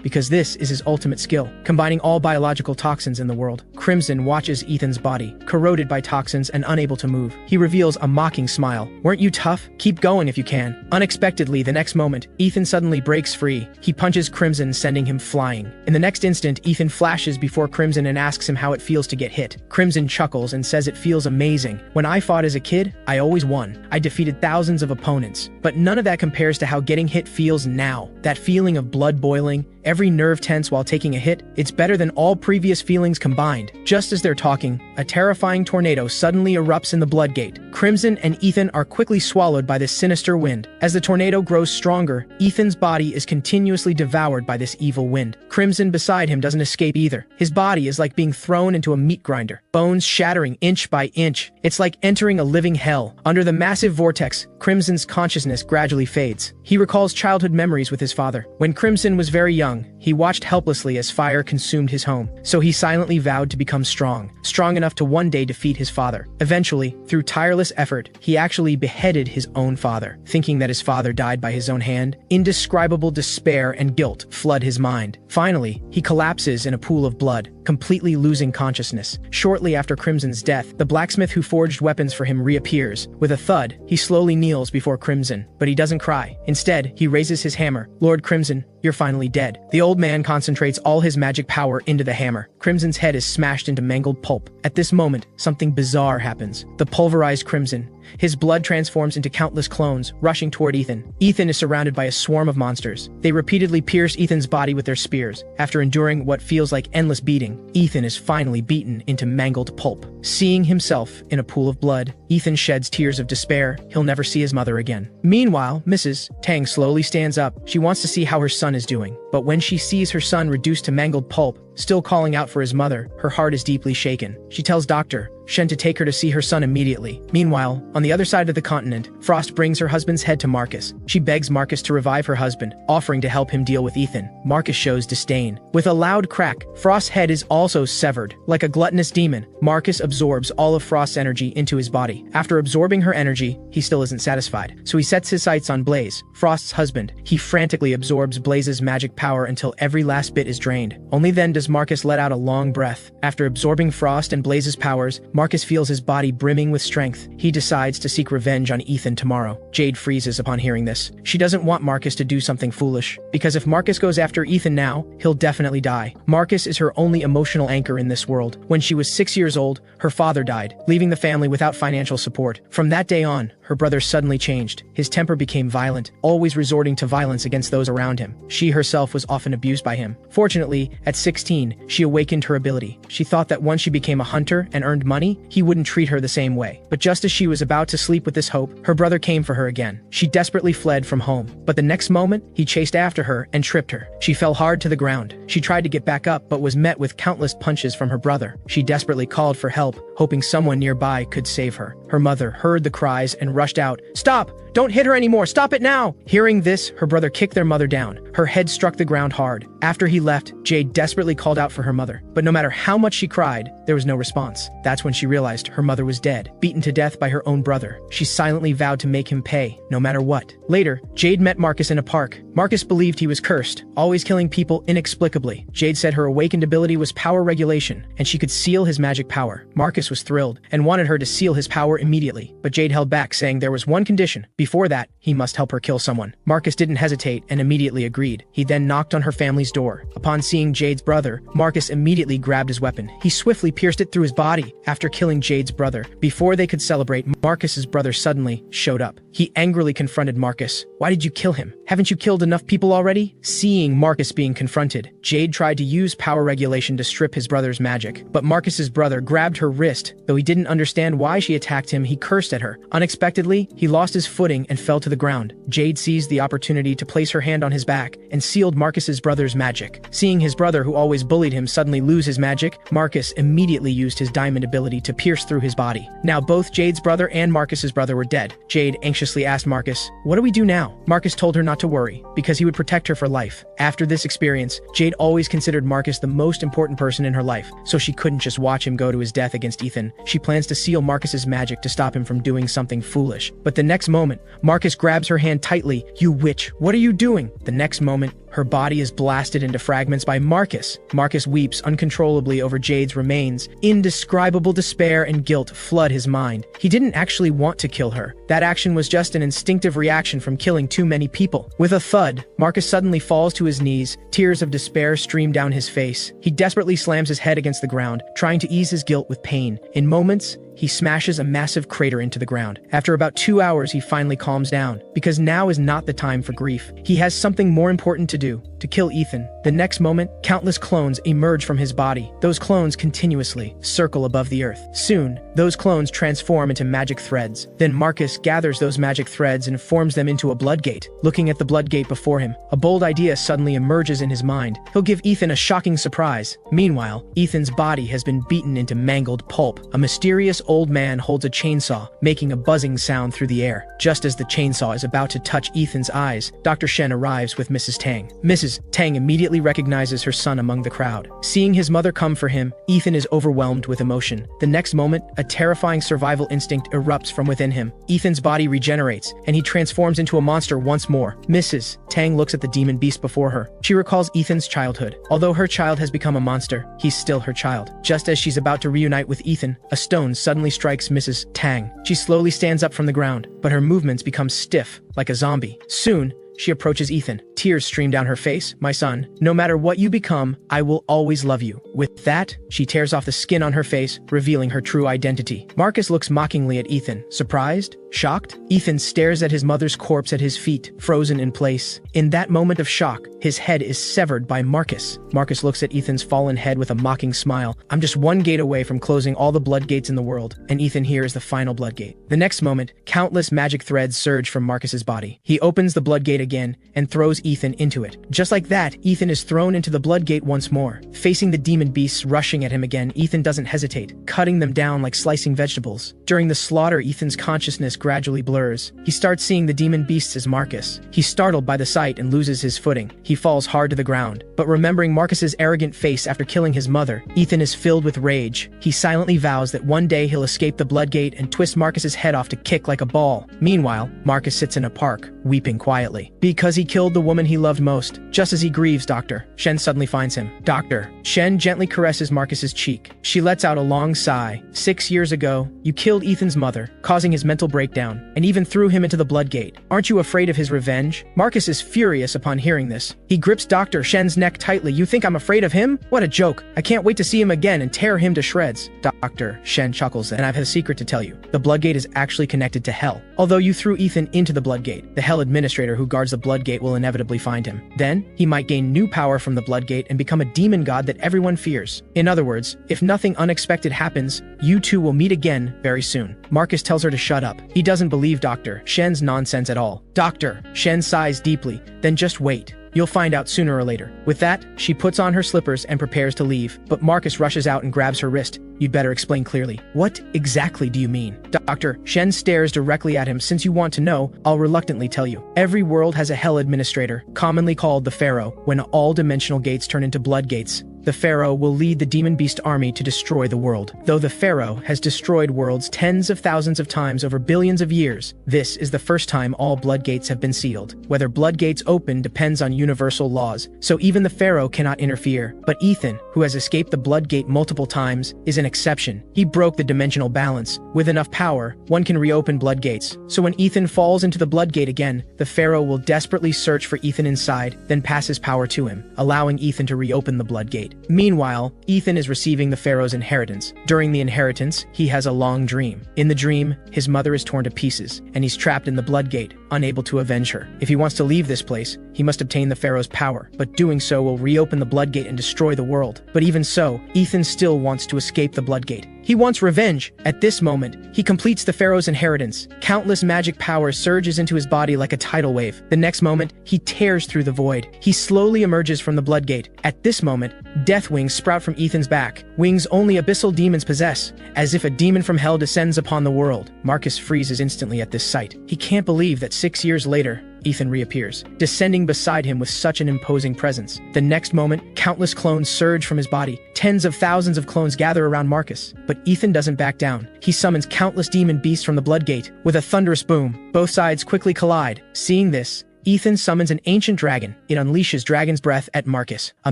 [SPEAKER 1] because this is his ultimate skill, combining all biological toxins in the world. Crimson watches Ethan's body, corroded by toxins and unable to move. He reveals a mocking smile. Weren't you tough? Keep going if you can. Unexpectedly, the next moment, Ethan suddenly breaks free. He punches Crimson, sending him flying. In the next instant, Ethan flashes before Crimson and asks him how it feels to get hit. Crimson chuckles and says it feels amazing. When I fought as a kid, I always won. I defeated thousands of opponents, but none of that compares to how getting hit feels now. That feeling of blood boiling, every nerve tense while taking a hit, it's better than all previous feelings combined. Just as they're talking, a terrifying tornado suddenly erupts in the Blood Gate. Crimson and Ethan are quickly swallowed by this sinister wind. As the tornado grows stronger, Ethan's body is continuously devoured by this evil wind. Crimson beside him doesn't escape either. His body is like being thrown into a meat grinder, bones shattering inch by inch. It's like entering a living hell. Under the massive vortex, Crimson's consciousness gradually fades. He recalls childhood memories with his father. When Crimson was very young, he watched helplessly as fire consumed his home. So he silently vowed to become strong enough to one day defeat his father. Eventually, through tireless effort, he actually beheaded his own father. Thinking that his father died by his own hand, indescribable despair and guilt flood his mind. Finally, he collapses in a pool of blood, completely losing consciousness. Shortly after Crimson's death, the blacksmith who forged weapons for him reappears. With a thud, he slowly kneels before Crimson, but he doesn't cry. Instead, he raises his hammer. Lord Crimson, you're finally dead. The old man concentrates all his magic power into the hammer. Crimson's head is smashed into mangled pulp. At this moment, something bizarre happens. The pulverized Crimson, his blood transforms into countless clones, rushing toward Ethan. Ethan is surrounded by a swarm of monsters. They repeatedly pierce Ethan's body with their spears. After enduring what feels like endless beating, Ethan is finally beaten into mangled pulp. Seeing himself in a pool of blood, Ethan sheds tears of despair. He'll never see his mother again. Meanwhile, Mrs. Tang slowly stands up. She wants to see how her son is doing. But when she sees her son reduced to mangled pulp, still calling out for his mother, her heart is deeply shaken. She tells Dr. Shen to take her to see her son immediately. Meanwhile, on the other side of the continent, Frost brings her husband's head to Marcus. She begs Marcus to revive her husband, offering to help him deal with Ethan. Marcus shows disdain. With a loud crack, Frost's head is also severed. Like a gluttonous demon, Marcus absorbs all of Frost's energy into his body. After absorbing her energy, he still isn't satisfied, so he sets his sights on Blaze, Frost's husband. He frantically absorbs Blaze's magic power until every last bit is drained. Only then does Marcus let out a long breath. After absorbing Frost and Blaze's powers, Marcus feels his body brimming with strength. He decides to seek revenge on Ethan tomorrow. Jade freezes upon hearing this. She doesn't want Marcus to do something foolish, because if Marcus goes after Ethan now, he'll definitely die. Marcus is her only emotional anchor in this world. When she was 6 years old, her father died, leaving the family without financial support. From that day on, her brother suddenly changed. His temper became violent, always resorting to violence against those around him. She herself was often abused by him. Fortunately, at 16, she awakened her ability. She thought that once she became a hunter and earned money, he wouldn't treat her the same way. But just as she was about to sleep with this hope, her brother came for her again. She desperately fled from home. But the next moment, he chased after her and tripped her. She fell hard to the ground. She tried to get back up, but was met with countless punches from her brother. She desperately called for help, hoping someone nearby could save her. Her mother heard the cries and rushed out. "Stop! Don't hit her anymore! Stop it now!" Hearing this, her brother kicked their mother down. Her head struck the ground hard. After he left, Jade desperately called out for her mother. But no matter how much she cried, there was no response. That's when she realized her mother was dead, beaten to death by her own brother. She silently vowed to make him pay, no matter what. Later, Jade met Marcus in a park. Marcus believed he was cursed, always killing people inexplicably. Jade said her awakened ability was power regulation, and she could seal his magic power. Marcus was thrilled, and wanted her to seal his power immediately. But Jade held back, saying there was one condition. Before that, he must help her kill someone. Marcus didn't hesitate and immediately agreed. He then knocked on her family's door. Upon seeing Jade's brother, Marcus immediately grabbed his weapon. He swiftly pierced it through his body after killing Jade's brother. Before they could celebrate, Marcus's brother suddenly showed up. He angrily confronted Marcus. "Why did you kill him? Haven't you killed enough people already?" Seeing Marcus being confronted, Jade tried to use power regulation to strip his brother's magic. But Marcus's brother grabbed her wrist. Though he didn't understand why she attacked him, he cursed at her. Unexpectedly, he lost his footing and fell to the ground. Jade seized the opportunity to place her hand on his back and sealed Marcus's brother's magic. Seeing his brother, who always bullied him, suddenly lose his magic, Marcus immediately used his diamond ability to pierce through his body. Now both Jade's brother and Marcus's brother were dead. Jade anxiously asked Marcus, "What do we do now?" Marcus told her not to worry, because he would protect her for life. After this experience, Jade always considered Marcus the most important person in her life, so she couldn't just watch him go to his death against Ethan. She plans to seal Marcus's magic to stop him from doing something foolish. But the next moment, Marcus grabs her hand tightly. "You witch, what are you doing?" The next moment, her body is blasted into fragments by Marcus. Marcus weeps uncontrollably over Jade's remains. Indescribable despair and guilt flood his mind. He didn't actually want to kill her. That action was just an instinctive reaction from killing too many people. With a thud, Marcus suddenly falls to his knees. Tears of despair stream down his face. He desperately slams his head against the ground, trying to ease his guilt with pain. In moments, he smashes a massive crater into the ground. After about 2 hours, he finally calms down, because now is not the time for grief. He has something more important to do, to kill Ethan. The next moment, countless clones emerge from his body. Those clones continuously circle above the earth. Soon, those clones transform into magic threads. Then Marcus gathers those magic threads and forms them into a blood gate. Looking at the blood gate before him, a bold idea suddenly emerges in his mind. He'll give Ethan a shocking surprise. Meanwhile, Ethan's body has been beaten into mangled pulp. A mysterious old man holds a chainsaw, making a buzzing sound through the air. Just as the chainsaw is about to touch Ethan's eyes, Dr. Shen arrives with Mrs. Tang. Mrs. Tang immediately recognizes her son among the crowd. Seeing his mother come for him, Ethan is overwhelmed with emotion. The next moment, a terrifying survival instinct erupts from within him. Ethan's body regenerates, and he transforms into a monster once more. Mrs. Tang looks at the demon beast before her. She recalls Ethan's childhood. Although her child has become a monster, he's still her child. Just as she's about to reunite with Ethan, a stone suddenly strikes Mrs. Tang. She slowly stands up from the ground, but her movements become stiff, like a zombie. Soon, she approaches Ethan. Tears stream down her face. "My son, no matter what you become, I will always love you." With that, she tears off the skin on her face, revealing her true identity. Marcus looks mockingly at Ethan. Surprised? Shocked? Ethan stares at his mother's corpse at his feet, frozen in place. In that moment of shock, his head is severed by Marcus. Marcus looks at Ethan's fallen head with a mocking smile. "I'm just one gate away from closing all the blood gates in the world," and Ethan here is the final blood gate. The next moment, countless magic threads surge from Marcus's body. He opens the blood gate again and throws Ethan into it. Just like that, Ethan is thrown into the blood gate once more. Facing the demon beasts rushing at him again, Ethan doesn't hesitate, cutting them down like slicing vegetables. During the slaughter, Ethan's consciousness gradually blurs. He starts seeing the demon beasts as Marcus. He's startled by the sight and loses his footing. He falls hard to the ground. But remembering Marcus's arrogant face after killing his mother, Ethan is filled with rage. He silently vows that one day he'll escape the Bloodgate and twist Marcus's head off to kick like a ball. Meanwhile, Marcus sits in a park, weeping quietly. Because he killed the woman he loved most. Just as he grieves, Dr. Shen suddenly finds him. Doctor. Shen gently caresses Marcus's cheek. She lets out a long sigh. 6 years ago, you killed Ethan's mother, causing his mental breakdown, and even threw him into the Bloodgate. Aren't you afraid of his revenge? Marcus is furious upon hearing this. He grips Dr. Shen's neck tightly. You think I'm afraid of him? What a joke. I can't wait to see him again and tear him to shreds. Dr. Shen chuckles, and I have a secret to tell you. The Bloodgate is actually connected to Hell. Although you threw Ethan into the Bloodgate, the Hell administrator who guards the Bloodgate will inevitably find him. Then, he might gain new power from the Bloodgate and become a demon god that everyone fears. In other words, if nothing unexpected happens, you two will meet again very soon. Marcus tells her to shut up. He doesn't believe Dr. Shen's nonsense at all. Dr. Shen sighs deeply, then just wait. You'll find out sooner or later. With that, she puts on her slippers and prepares to leave, but Marcus rushes out and grabs her wrist. You'd better explain clearly. What exactly do you mean? Dr. Shen stares directly at him. Since you want to know, I'll reluctantly tell you. Every world has a Hell administrator, commonly called the Pharaoh. When all dimensional gates turn into blood gates, the Pharaoh will lead the demon beast army to destroy the world. Though the Pharaoh has destroyed worlds tens of thousands of times over billions of years, this is the first time all blood gates have been sealed. Whether blood gates open depends on universal laws, so even the Pharaoh cannot interfere. But Ethan, who has escaped the blood gate multiple times, is an exception. He broke the dimensional balance. With enough power, one can reopen blood gates. So when Ethan falls into the blood gate again, the Pharaoh will desperately search for Ethan inside, then pass his power to him, allowing Ethan to reopen the blood gate. Meanwhile, Ethan is receiving the Pharaoh's inheritance. During the inheritance, he has a long dream. In the dream, his mother is torn to pieces, and he's trapped in the blood gate, unable to avenge her. If he wants to leave this place, he must obtain the Pharaoh's power, but doing so will reopen the blood gate and destroy the world. But even so, Ethan still wants to escape the blood gate. He wants revenge. At this moment, he completes the Pharaoh's inheritance. Countless magic power surges into his body like a tidal wave. The next moment, he tears through the void. He slowly emerges from the blood gate. At this moment, death wings sprout from Ethan's back. Wings only abyssal demons possess, as if a demon from hell descends upon the world. Marcus freezes instantly at this sight. He can't believe that 6 years later, Ethan reappears, descending beside him with such an imposing presence. The next moment, countless clones surge from his body. Tens of thousands of clones gather around Marcus. But Ethan doesn't back down. He summons countless demon beasts from the blood gate. With a thunderous boom, both sides quickly collide. Seeing this, Ethan summons an ancient dragon. It unleashes dragon's breath at Marcus. A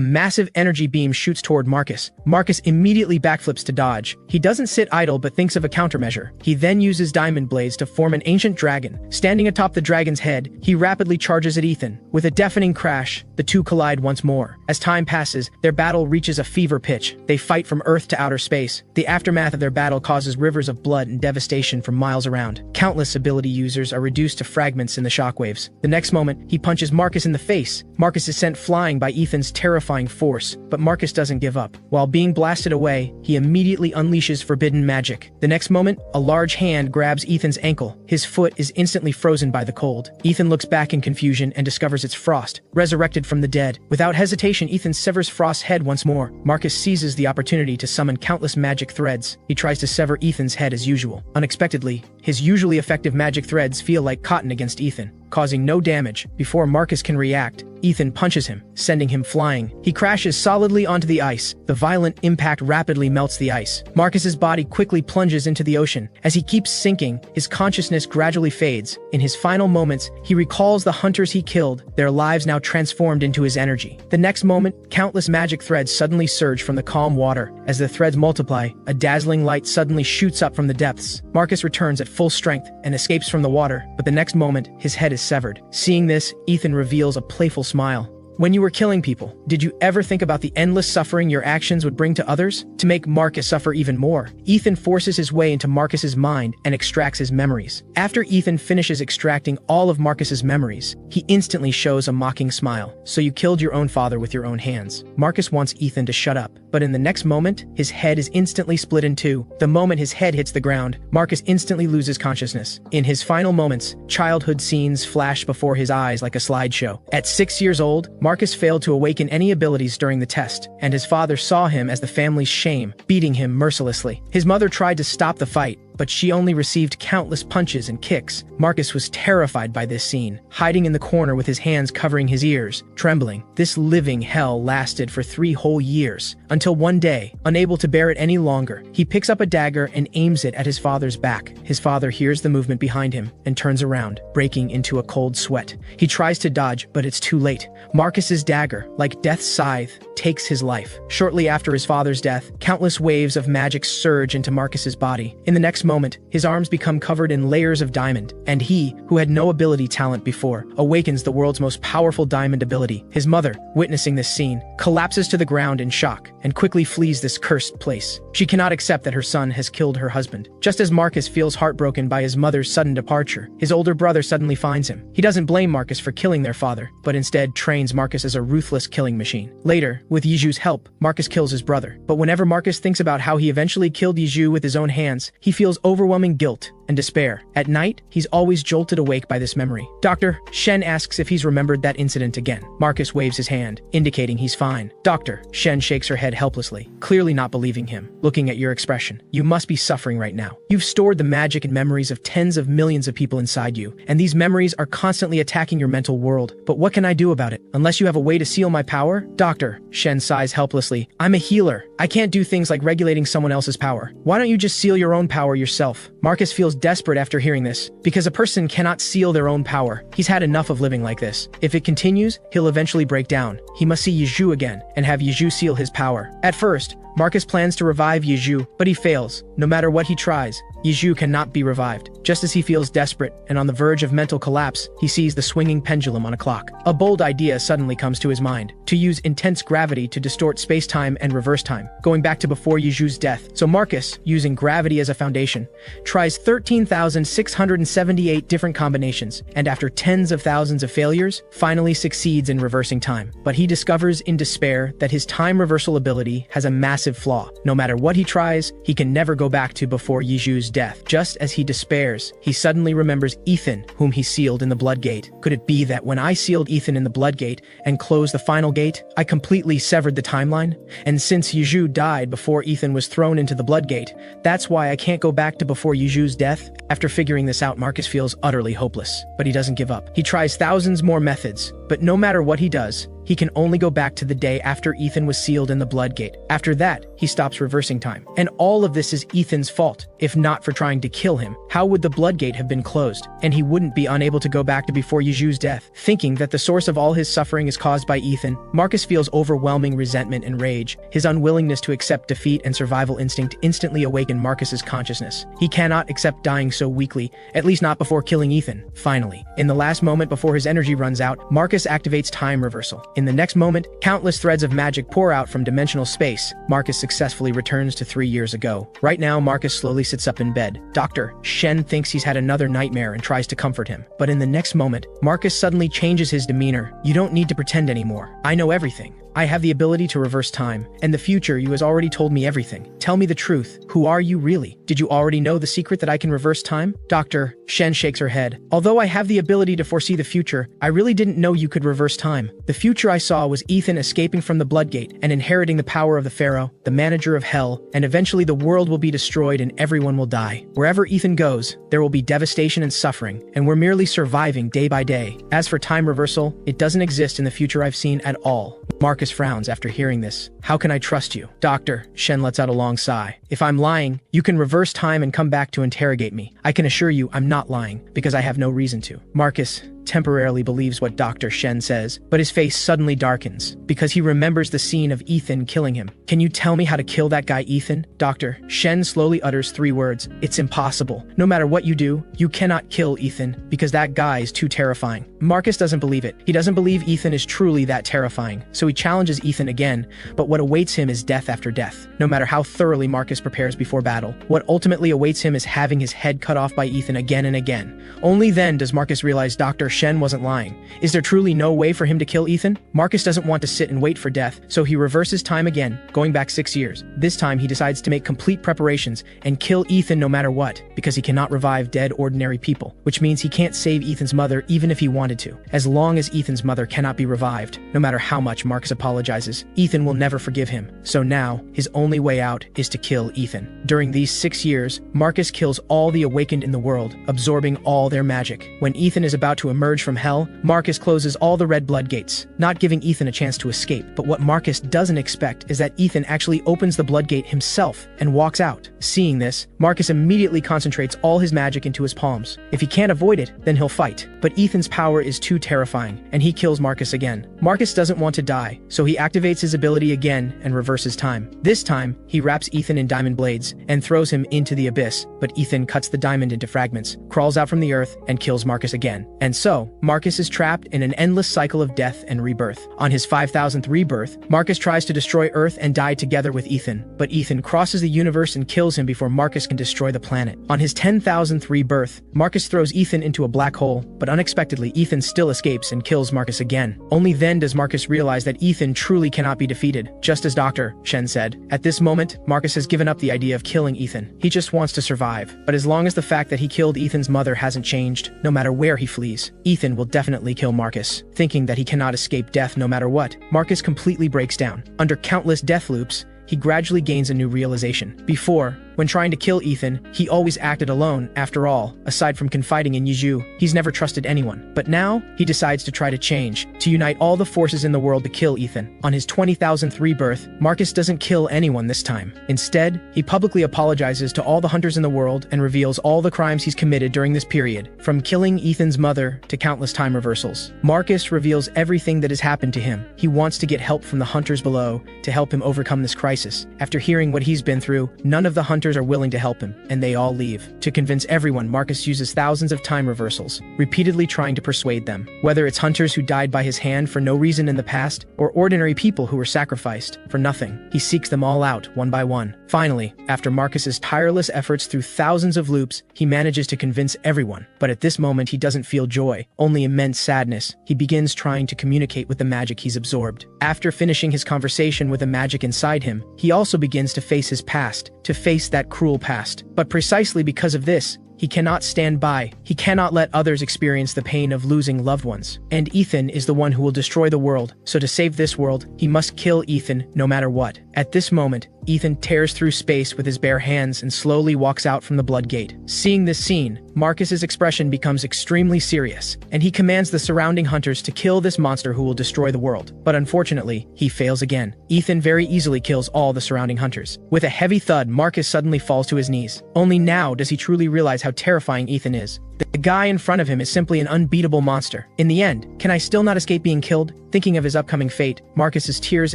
[SPEAKER 1] massive energy beam shoots toward Marcus. Marcus immediately backflips to dodge. He doesn't sit idle but thinks of a countermeasure. He then uses diamond blades to form an ancient dragon. Standing atop the dragon's head, he rapidly charges at Ethan. With a deafening crash, the two collide once more. As time passes, their battle reaches a fever pitch. They fight from Earth to outer space. The aftermath of their battle causes rivers of blood and devastation for miles around. Countless ability users are reduced to fragments in the shockwaves. The next moment, he punches Marcus in the face. Marcus is sent flying by Ethan's terrifying force, but Marcus doesn't give up. While being blasted away, he immediately unleashes forbidden magic. The next moment, a large hand grabs Ethan's ankle. His foot is instantly frozen by the cold. Ethan looks back in confusion and discovers it's Frost, resurrected from the dead. Without hesitation, Ethan severs Frost's head once more. Marcus seizes the opportunity to summon countless magic threads. He tries to sever Ethan's head as usual. Unexpectedly, his usually effective magic threads feel like cotton against Ethan, causing no damage. Before Marcus can react, Ethan punches him, sending him flying. He crashes solidly onto the ice. The violent impact rapidly melts the ice. Marcus's body quickly plunges into the ocean. As he keeps sinking, his consciousness gradually fades. In his final moments, he recalls the hunters he killed, their lives now transformed into his energy. The next moment, countless magic threads suddenly surge from the calm water. As the threads multiply, a dazzling light suddenly shoots up from the depths. Marcus returns at full strength and escapes from the water, but the next moment, his head is severed. Seeing this, Ethan reveals a playful smile. When you were killing people, did you ever think about the endless suffering your actions would bring to others? To make Marcus suffer even more, Ethan forces his way into Marcus's mind and extracts his memories. After Ethan finishes extracting all of Marcus's memories, he instantly shows a mocking smile. So you killed your own father with your own hands. Marcus wants Ethan to shut up, but in the next moment, his head is instantly split in two. The moment his head hits the ground, Marcus instantly loses consciousness. In his final moments, childhood scenes flash before his eyes like a slideshow. At 6 years old, Marcus failed to awaken any abilities during the test, and his father saw him as the family's shame, beating him mercilessly. His mother tried to stop the fight, but she only received countless punches and kicks. Marcus was terrified by this scene, hiding in the corner with his hands covering his ears, trembling. This living hell lasted for 3 whole years, until one day, unable to bear it any longer, he picks up a dagger and aims it at his father's back. His father hears the movement behind him and turns around, breaking into a cold sweat. He tries to dodge, but it's too late. Marcus's dagger, like death's scythe, takes his life. Shortly after his father's death, countless waves of magic surge into Marcus's body. In the next moment, his arms become covered in layers of diamond, and he, who had no ability talent before, awakens the world's most powerful diamond ability. His mother, witnessing this scene, collapses to the ground in shock and quickly flees this cursed place. She cannot accept that her son has killed her husband. Just as Marcus feels heartbroken by his mother's sudden departure, his older brother suddenly finds him. He doesn't blame Marcus for killing their father, but instead trains Marcus as a ruthless killing machine. Later, with Yiju's help, Marcus kills his brother. But whenever Marcus thinks about how he eventually killed Yiju with his own hands, he feels overwhelming guilt and despair. At night, he's always jolted awake by this memory. Dr. Shen asks if he's remembered that incident again. Marcus waves his hand, indicating he's fine. Dr. Shen shakes her head helplessly, clearly not believing him. Looking at your expression, you must be suffering right now. You've stored the magic and memories of tens of millions of people inside you, and these memories are constantly attacking your mental world. But what can I do about it? Unless you have a way to seal my power? Dr. Shen sighs helplessly. I'm a healer. I can't do things like regulating someone else's power. Why don't you just seal your own power yourself? Marcus feels desperate after hearing this, because a person cannot seal their own power. He's had enough of living like this. If it continues, he'll eventually break down. He must see Yiju again, and have Yiju seal his power. At first, Marcus plans to revive Yiju, but he fails. No matter what he tries, Yiju cannot be revived. Just as he feels desperate and on the verge of mental collapse, he sees the swinging pendulum on a clock. A bold idea suddenly comes to his mind: to use intense gravity to distort space-time and reverse time, going back to before Yiju's death. So Marcus, using gravity as a foundation, tries 13,678 different combinations, and after tens of thousands of failures, finally succeeds in reversing time. But he discovers in despair that his time reversal ability has a massive flaw. No matter what he tries, he can never go back to before Yiju's death. Just as he despairs, he suddenly remembers Ethan, whom he sealed in the Blood Gate. Could it be that when I sealed Ethan in the Blood Gate and closed the final gate, I completely severed the timeline? And since Yiju died before Ethan was thrown into the Blood Gate, that's why I can't go back to before Yiju's death? After figuring this out, Marcus feels utterly hopeless, but he doesn't give up. He tries thousands more methods, but no matter what he does, he can only go back to the day after Ethan was sealed in the Blood Gate. After that, he stops reversing time. And all of this is Ethan's fault. If not for trying to kill him, how would the Blood Gate have been closed? And he wouldn't be unable to go back to before Yiju's death. Thinking that the source of all his suffering is caused by Ethan, Marcus feels overwhelming resentment and rage. His unwillingness to accept defeat and survival instinct instantly awaken Marcus's consciousness. He cannot accept dying so weakly, at least not before killing Ethan. Finally, in the last moment before his energy runs out, Marcus activates time reversal. In the next moment, countless threads of magic pour out from dimensional space. Marcus successfully returns to 3 years ago. Right now, Marcus slowly sits up in bed. Dr. Shen thinks he's had another nightmare and tries to comfort him. But in the next moment, Marcus suddenly changes his demeanor. You don't need to pretend anymore. I know everything. I have the ability to reverse time, and the future you has already told me everything. Tell me the truth. Who are you really? Did you already know the secret that I can reverse time? Dr. Shen shakes her head. Although I have the ability to foresee the future, I really didn't know you could reverse time. The future I saw was Ethan escaping from the Blood Gate and inheriting the power of the Pharaoh, the manager of hell, and eventually the world will be destroyed and everyone will die. Wherever Ethan goes, there will be devastation and suffering, and we're merely surviving day by day. As for time reversal, it doesn't exist in the future I've seen at all. Marcus frowns after hearing this. How can I trust you? Dr. Shen lets out a long sigh. If I'm lying, you can reverse time and come back to interrogate me. I can assure you I'm not lying, because I have no reason to. Marcus temporarily believes what Dr. Shen says, but his face suddenly darkens, because he remembers the scene of Ethan killing him. Can you tell me how to kill that guy Ethan? Dr. Shen slowly utters 3 words. It's impossible. No matter what you do, you cannot kill Ethan, because that guy is too terrifying. Marcus doesn't believe it. He doesn't believe Ethan is truly that terrifying, so he challenges Ethan again, but what awaits him is death after death. No matter how thoroughly Marcus prepares before battle, what ultimately awaits him is having his head cut off by Ethan again and again. Only then does Marcus realize Dr. Shen wasn't lying. Is there truly no way for him to kill Ethan? Marcus doesn't want to sit and wait for death, so he reverses time again, going back 6 years. This time he decides to make complete preparations and kill Ethan no matter what, because he cannot revive dead ordinary people, which means he can't save Ethan's mother even if he wanted to. As long as Ethan's mother cannot be revived, no matter how much Marcus apologizes, Ethan will never forgive him. So now, his only way out is to kill Ethan. During these 6 years, Marcus kills all the awakened in the world, absorbing all their magic. When Ethan is about to emerge from hell, Marcus closes all the red blood gates, not giving Ethan a chance to escape. But what Marcus doesn't expect is that Ethan actually opens the blood gate himself and walks out. Seeing this, Marcus immediately concentrates all his magic into his palms. If he can't avoid it, then he'll fight. But Ethan's power is too terrifying, and he kills Marcus again. Marcus doesn't want to die, so he activates his ability again and reverses time. This time, he wraps Ethan in diamond blades and throws him into the abyss, but Ethan cuts the diamond into fragments, crawls out from the earth, and kills Marcus again. And so, Marcus is trapped in an endless cycle of death and rebirth. On his 5,000th rebirth, Marcus tries to destroy Earth and die together with Ethan, but Ethan crosses the universe and kills him before Marcus can destroy the planet. On his 10,000th rebirth, Marcus throws Ethan into a black hole, but unexpectedly Ethan still escapes and kills Marcus again. Only then does Marcus realize that Ethan truly cannot be defeated, just as Dr. Shen said. At this moment, Marcus has given up the idea of killing Ethan. He just wants to survive. But as long as the fact that he killed Ethan's mother hasn't changed, no matter where he flees, Ethan will definitely kill Marcus. Thinking that he cannot escape death no matter what, Marcus completely breaks down. Under countless death loops, he gradually gains a new realization. Before, when trying to kill Ethan, he always acted alone. After all, aside from confiding in Yizhu, he's never trusted anyone. But now, he decides to try to change, to unite all the forces in the world to kill Ethan. On his 20,000th rebirth, Marcus doesn't kill anyone this time. Instead, he publicly apologizes to all the hunters in the world and reveals all the crimes he's committed during this period, from killing Ethan's mother to countless time reversals. Marcus reveals everything that has happened to him. He wants to get help from the hunters below to help him overcome this crisis. After hearing what he's been through, none of the hunters are willing to help him, and they all leave. To convince everyone, Marcus uses thousands of time reversals, repeatedly trying to persuade them. Whether it's hunters who died by his hand for no reason in the past, or ordinary people who were sacrificed for nothing, he seeks them all out, one by one. Finally, after Marcus's tireless efforts through thousands of loops, he manages to convince everyone. But at this moment, he doesn't feel joy, only immense sadness. He begins trying to communicate with the magic he's absorbed. After finishing his conversation with the magic inside him, he also begins to face his past, to face that cruel past. But precisely because of this, he cannot stand by. He cannot let others experience the pain of losing loved ones. And Ethan is the one who will destroy the world. So to save this world, he must kill Ethan no matter what. At this moment, Ethan tears through space with his bare hands and slowly walks out from the blood gate. Seeing this scene, Marcus's expression becomes extremely serious, and he commands the surrounding hunters to kill this monster who will destroy the world. But unfortunately, he fails again. Ethan very easily kills all the surrounding hunters. With a heavy thud, Marcus suddenly falls to his knees. Only now does he truly realize how terrifying Ethan is. The guy in front of him is simply an unbeatable monster. In the end, can I still not escape being killed? Thinking of his upcoming fate, Marcus's tears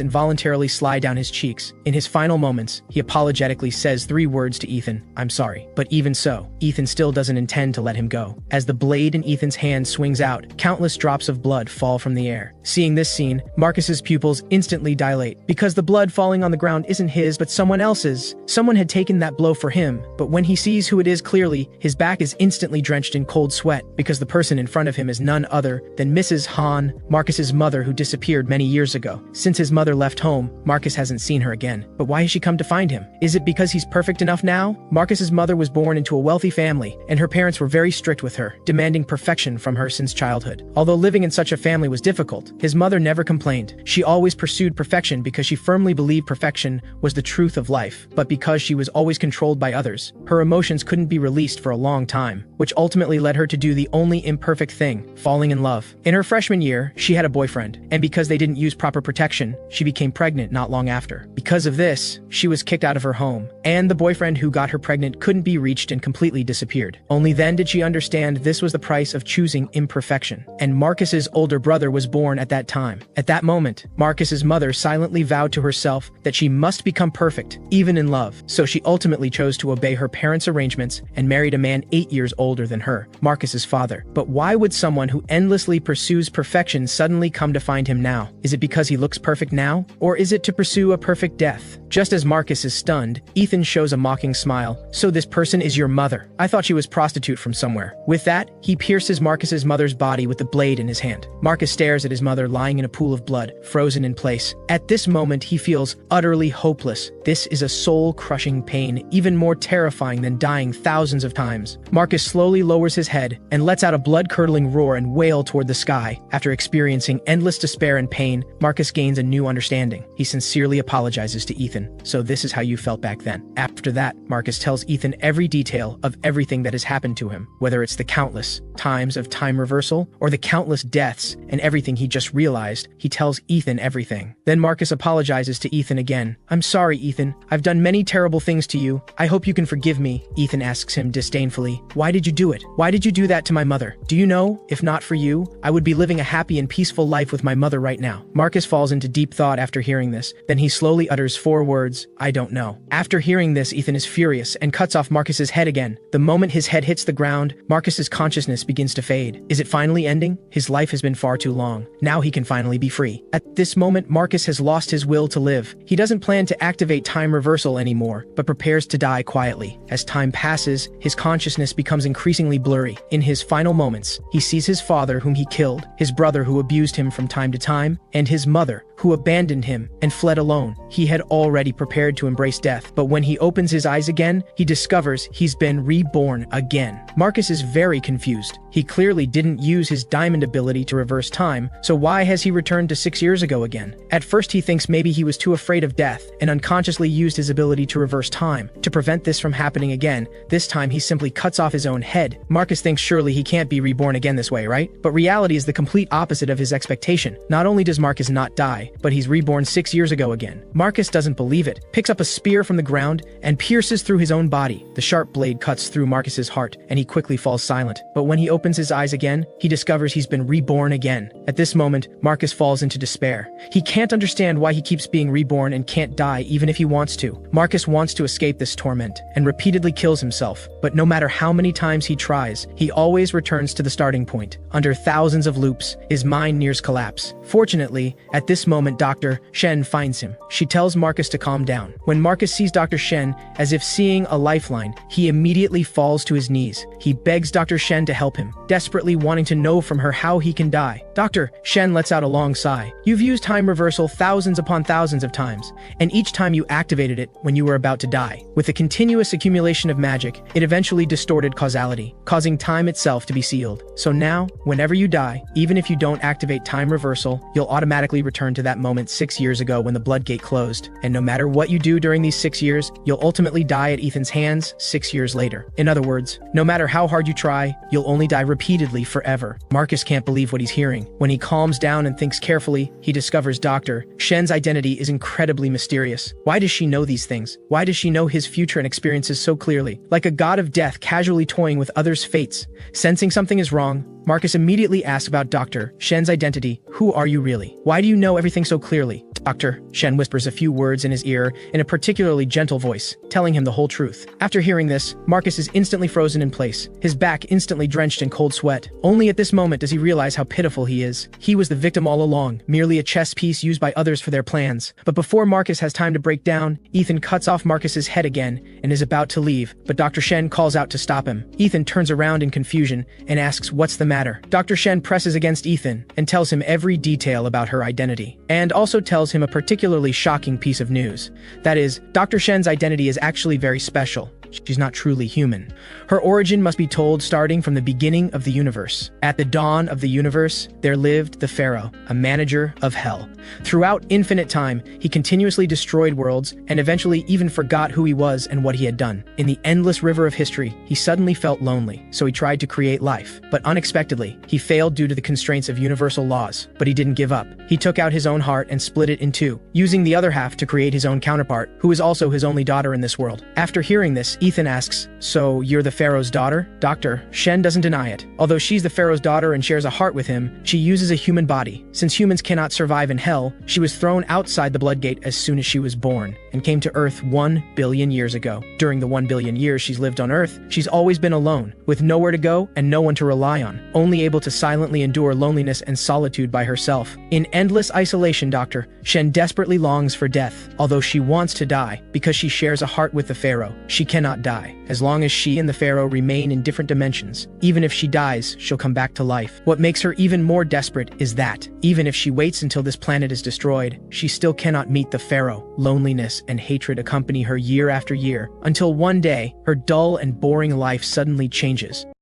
[SPEAKER 1] involuntarily slide down his cheeks. In his final moments, he apologetically says 3 words to Ethan: "I'm sorry." But even so, Ethan still doesn't intend to let him go. As the blade in Ethan's hand swings out, countless drops of blood fall from the air. Seeing this scene, Marcus's pupils instantly dilate, because the blood falling on the ground isn't his but someone else's. Someone had taken that blow for him, but when he sees who it is clearly, his back is instantly drenched in cold sweat, because the person in front of him is none other than Mrs. Han, Marcus's mother, who disappeared many years ago. Since his mother left home, Marcus hasn't seen her again. But why has she come to find him? Is it because he's perfect enough now? Marcus's mother was born into a wealthy family, and her parents were very strict with her, demanding perfection from her since childhood. Although living in such a family was difficult, his mother never complained. She always pursued perfection because she firmly believed perfection was the truth of life. But because she was always controlled by others, her emotions couldn't be released for a long time, which ultimately led her to do the only imperfect thing: falling in love. In her freshman year, she had a boyfriend, and because they didn't use proper protection, she became pregnant not long after. Because of this, she was kicked out of her home, and the boyfriend who got her pregnant couldn't be reached and completely disappeared. Only then did she understand this was the price of choosing imperfection. And Marcus's older brother was born at that time. At that moment, Marcus's mother silently vowed to herself that she must become perfect, even in love. So she ultimately chose to obey her parents' arrangements and married a man 8 years older than her. her, Marcus's father. But why would someone who endlessly pursues perfection suddenly come to find him now? Is it because he looks perfect now? Or is it to pursue a perfect death? Just as Marcus is stunned, Ethan shows a mocking smile. "So this person is your mother? I thought she was a prostitute from somewhere." With that, he pierces Marcus's mother's body with the blade in his hand. Marcus stares at his mother lying in a pool of blood, frozen in place. At this moment, he feels utterly hopeless. This is a soul-crushing pain, even more terrifying than dying thousands of times. Marcus slowly lowers his head and lets out a blood-curdling roar and wail toward the sky. After experiencing endless despair and pain, Marcus gains a new understanding. He sincerely apologizes to Ethan. "So this is how you felt back then." After that, Marcus tells Ethan every detail of everything that has happened to him, whether it's the countless times of time reversal or the countless deaths and everything he just realized. He tells Ethan everything. Then Marcus apologizes to Ethan again. "I'm sorry, Ethan. I've done many terrible things to you. I hope you can forgive me." Ethan asks him disdainfully, "Why did you do it? Why did you do that to my mother? Do you know, if not for you, I would be living a happy and peaceful life with my mother right now." Marcus falls into deep thought after hearing this. Then he slowly utters 4 words, "I don't know." After hearing this, Ethan is furious and cuts off Marcus's head again. The moment his head hits the ground, Marcus's consciousness begins to fade. Is it finally ending? His life has been far too long. Now he can finally be free. At this moment, Marcus has lost his will to live. He doesn't plan to activate time reversal anymore, but prepares to die quietly. As time passes, his consciousness becomes increasingly blurry. In his final moments, he sees his father whom he killed, his brother who abused him from time to time, and his mother who abandoned him and fled alone. He had already prepared to embrace death, but when he opens his eyes again, he discovers he's been reborn again. Marcus is very confused. He clearly didn't use his diamond ability to reverse time, so why has he returned to 6 years ago again? At first he thinks maybe he was too afraid of death and unconsciously used his ability to reverse time. To prevent this from happening again, this time he simply cuts off his own head. Marcus thinks surely he can't be reborn again this way, right? But reality is the complete opposite of his expectation. Not only does Marcus not die, but he's reborn 6 years ago again. Marcus doesn't believe it, picks up a spear from the ground, and pierces through his own body. The sharp blade cuts through Marcus's heart, and he quickly falls silent. But when he opens his eyes again, he discovers he's been reborn again. At this moment, Marcus falls into despair. He can't understand why he keeps being reborn and can't die even if he wants to. Marcus wants to escape this torment, and repeatedly kills himself. But no matter how many times he tries, he always returns to the starting point. Under thousands of loops, his mind nears collapse. Fortunately, at this moment, Dr. Shen finds him. She tells Marcus to calm down. When Marcus sees Dr. Shen, as if seeing a lifeline, he immediately falls to his knees. He begs Dr. Shen to help him, desperately wanting to know from her how he can die. Dr. Shen lets out a long sigh. "You've used time reversal thousands upon thousands of times, and each time you activated it when you were about to die. With the continuous accumulation of magic, it eventually distorted causality, causing time itself to be sealed. So now, whenever you die, even if you don't activate time reversal, you'll automatically return to that moment 6 years ago when the blood gate closed. And no matter what you do during these 6 years, you'll ultimately die at Ethan's hands 6 years later. In other words, no matter how hard you try, you'll only die repeatedly forever." Marcus can't believe what he's hearing. When he calms down and thinks carefully, he discovers Dr. Shen's identity is incredibly mysterious. Why does she know these things? Why does she know his future and experiences so clearly? Like a god of death casually toying with others' fates. Sensing something is wrong, Marcus immediately asks about Dr. Shen's identity. "Who are you really? Why do you know everything so clearly?" Dr. Shen whispers a few words in his ear in a particularly gentle voice, telling him the whole truth. After hearing this, Marcus is instantly frozen in place, his back instantly drenched in cold sweat. Only at this moment does he realize how pitiful he is. He was the victim all along, merely a chess piece used by others for their plans. But before Marcus has time to break down, Ethan cuts off Marcus's head again and is about to leave, but Dr. Shen calls out to stop him. Ethan turns around in confusion and asks what's the matter. Dr. Shen presses against Ethan and tells him every detail about her identity, and also tells him a particularly shocking piece of news. That is, Dr. Shen's identity is actually very special. She's not truly human. Her origin must be told starting from the beginning of the universe. At the dawn of the universe, there lived the Pharaoh, a manager of hell. Throughout infinite time, he continuously destroyed worlds and eventually even forgot who he was and what he had done. In the endless river of history, he suddenly felt lonely, so he tried to create life. But unexpectedly, he failed due to the constraints of universal laws. But he didn't give up. He took out his own heart and split it in two, using the other half to create his own counterpart, who is also his only daughter in this world. After hearing this, Ethan asks, "So you're the Pharaoh's daughter, Doctor?" Shen doesn't deny it. Although she's the Pharaoh's daughter and shares a heart with him, she uses a human body. Since humans cannot survive in hell, she was thrown outside the Blood Gate as soon as she was born, and came to Earth 1 billion years ago. During the 1 billion years she's lived on Earth, she's always been alone, with nowhere to go and no one to rely on, only able to silently endure loneliness and solitude by herself. In endless isolation, Doctor, Shen desperately longs for death. Although she wants to die, because she shares a heart with the Pharaoh, she cannot die. As long as she and the Pharaoh remain in different dimensions, even if she dies, she'll come back to life. What makes her even more desperate is that, even if she waits until this planet is destroyed, she still cannot meet the Pharaoh. Loneliness and hatred accompany her year after year, until one day, her dull and boring life suddenly changes.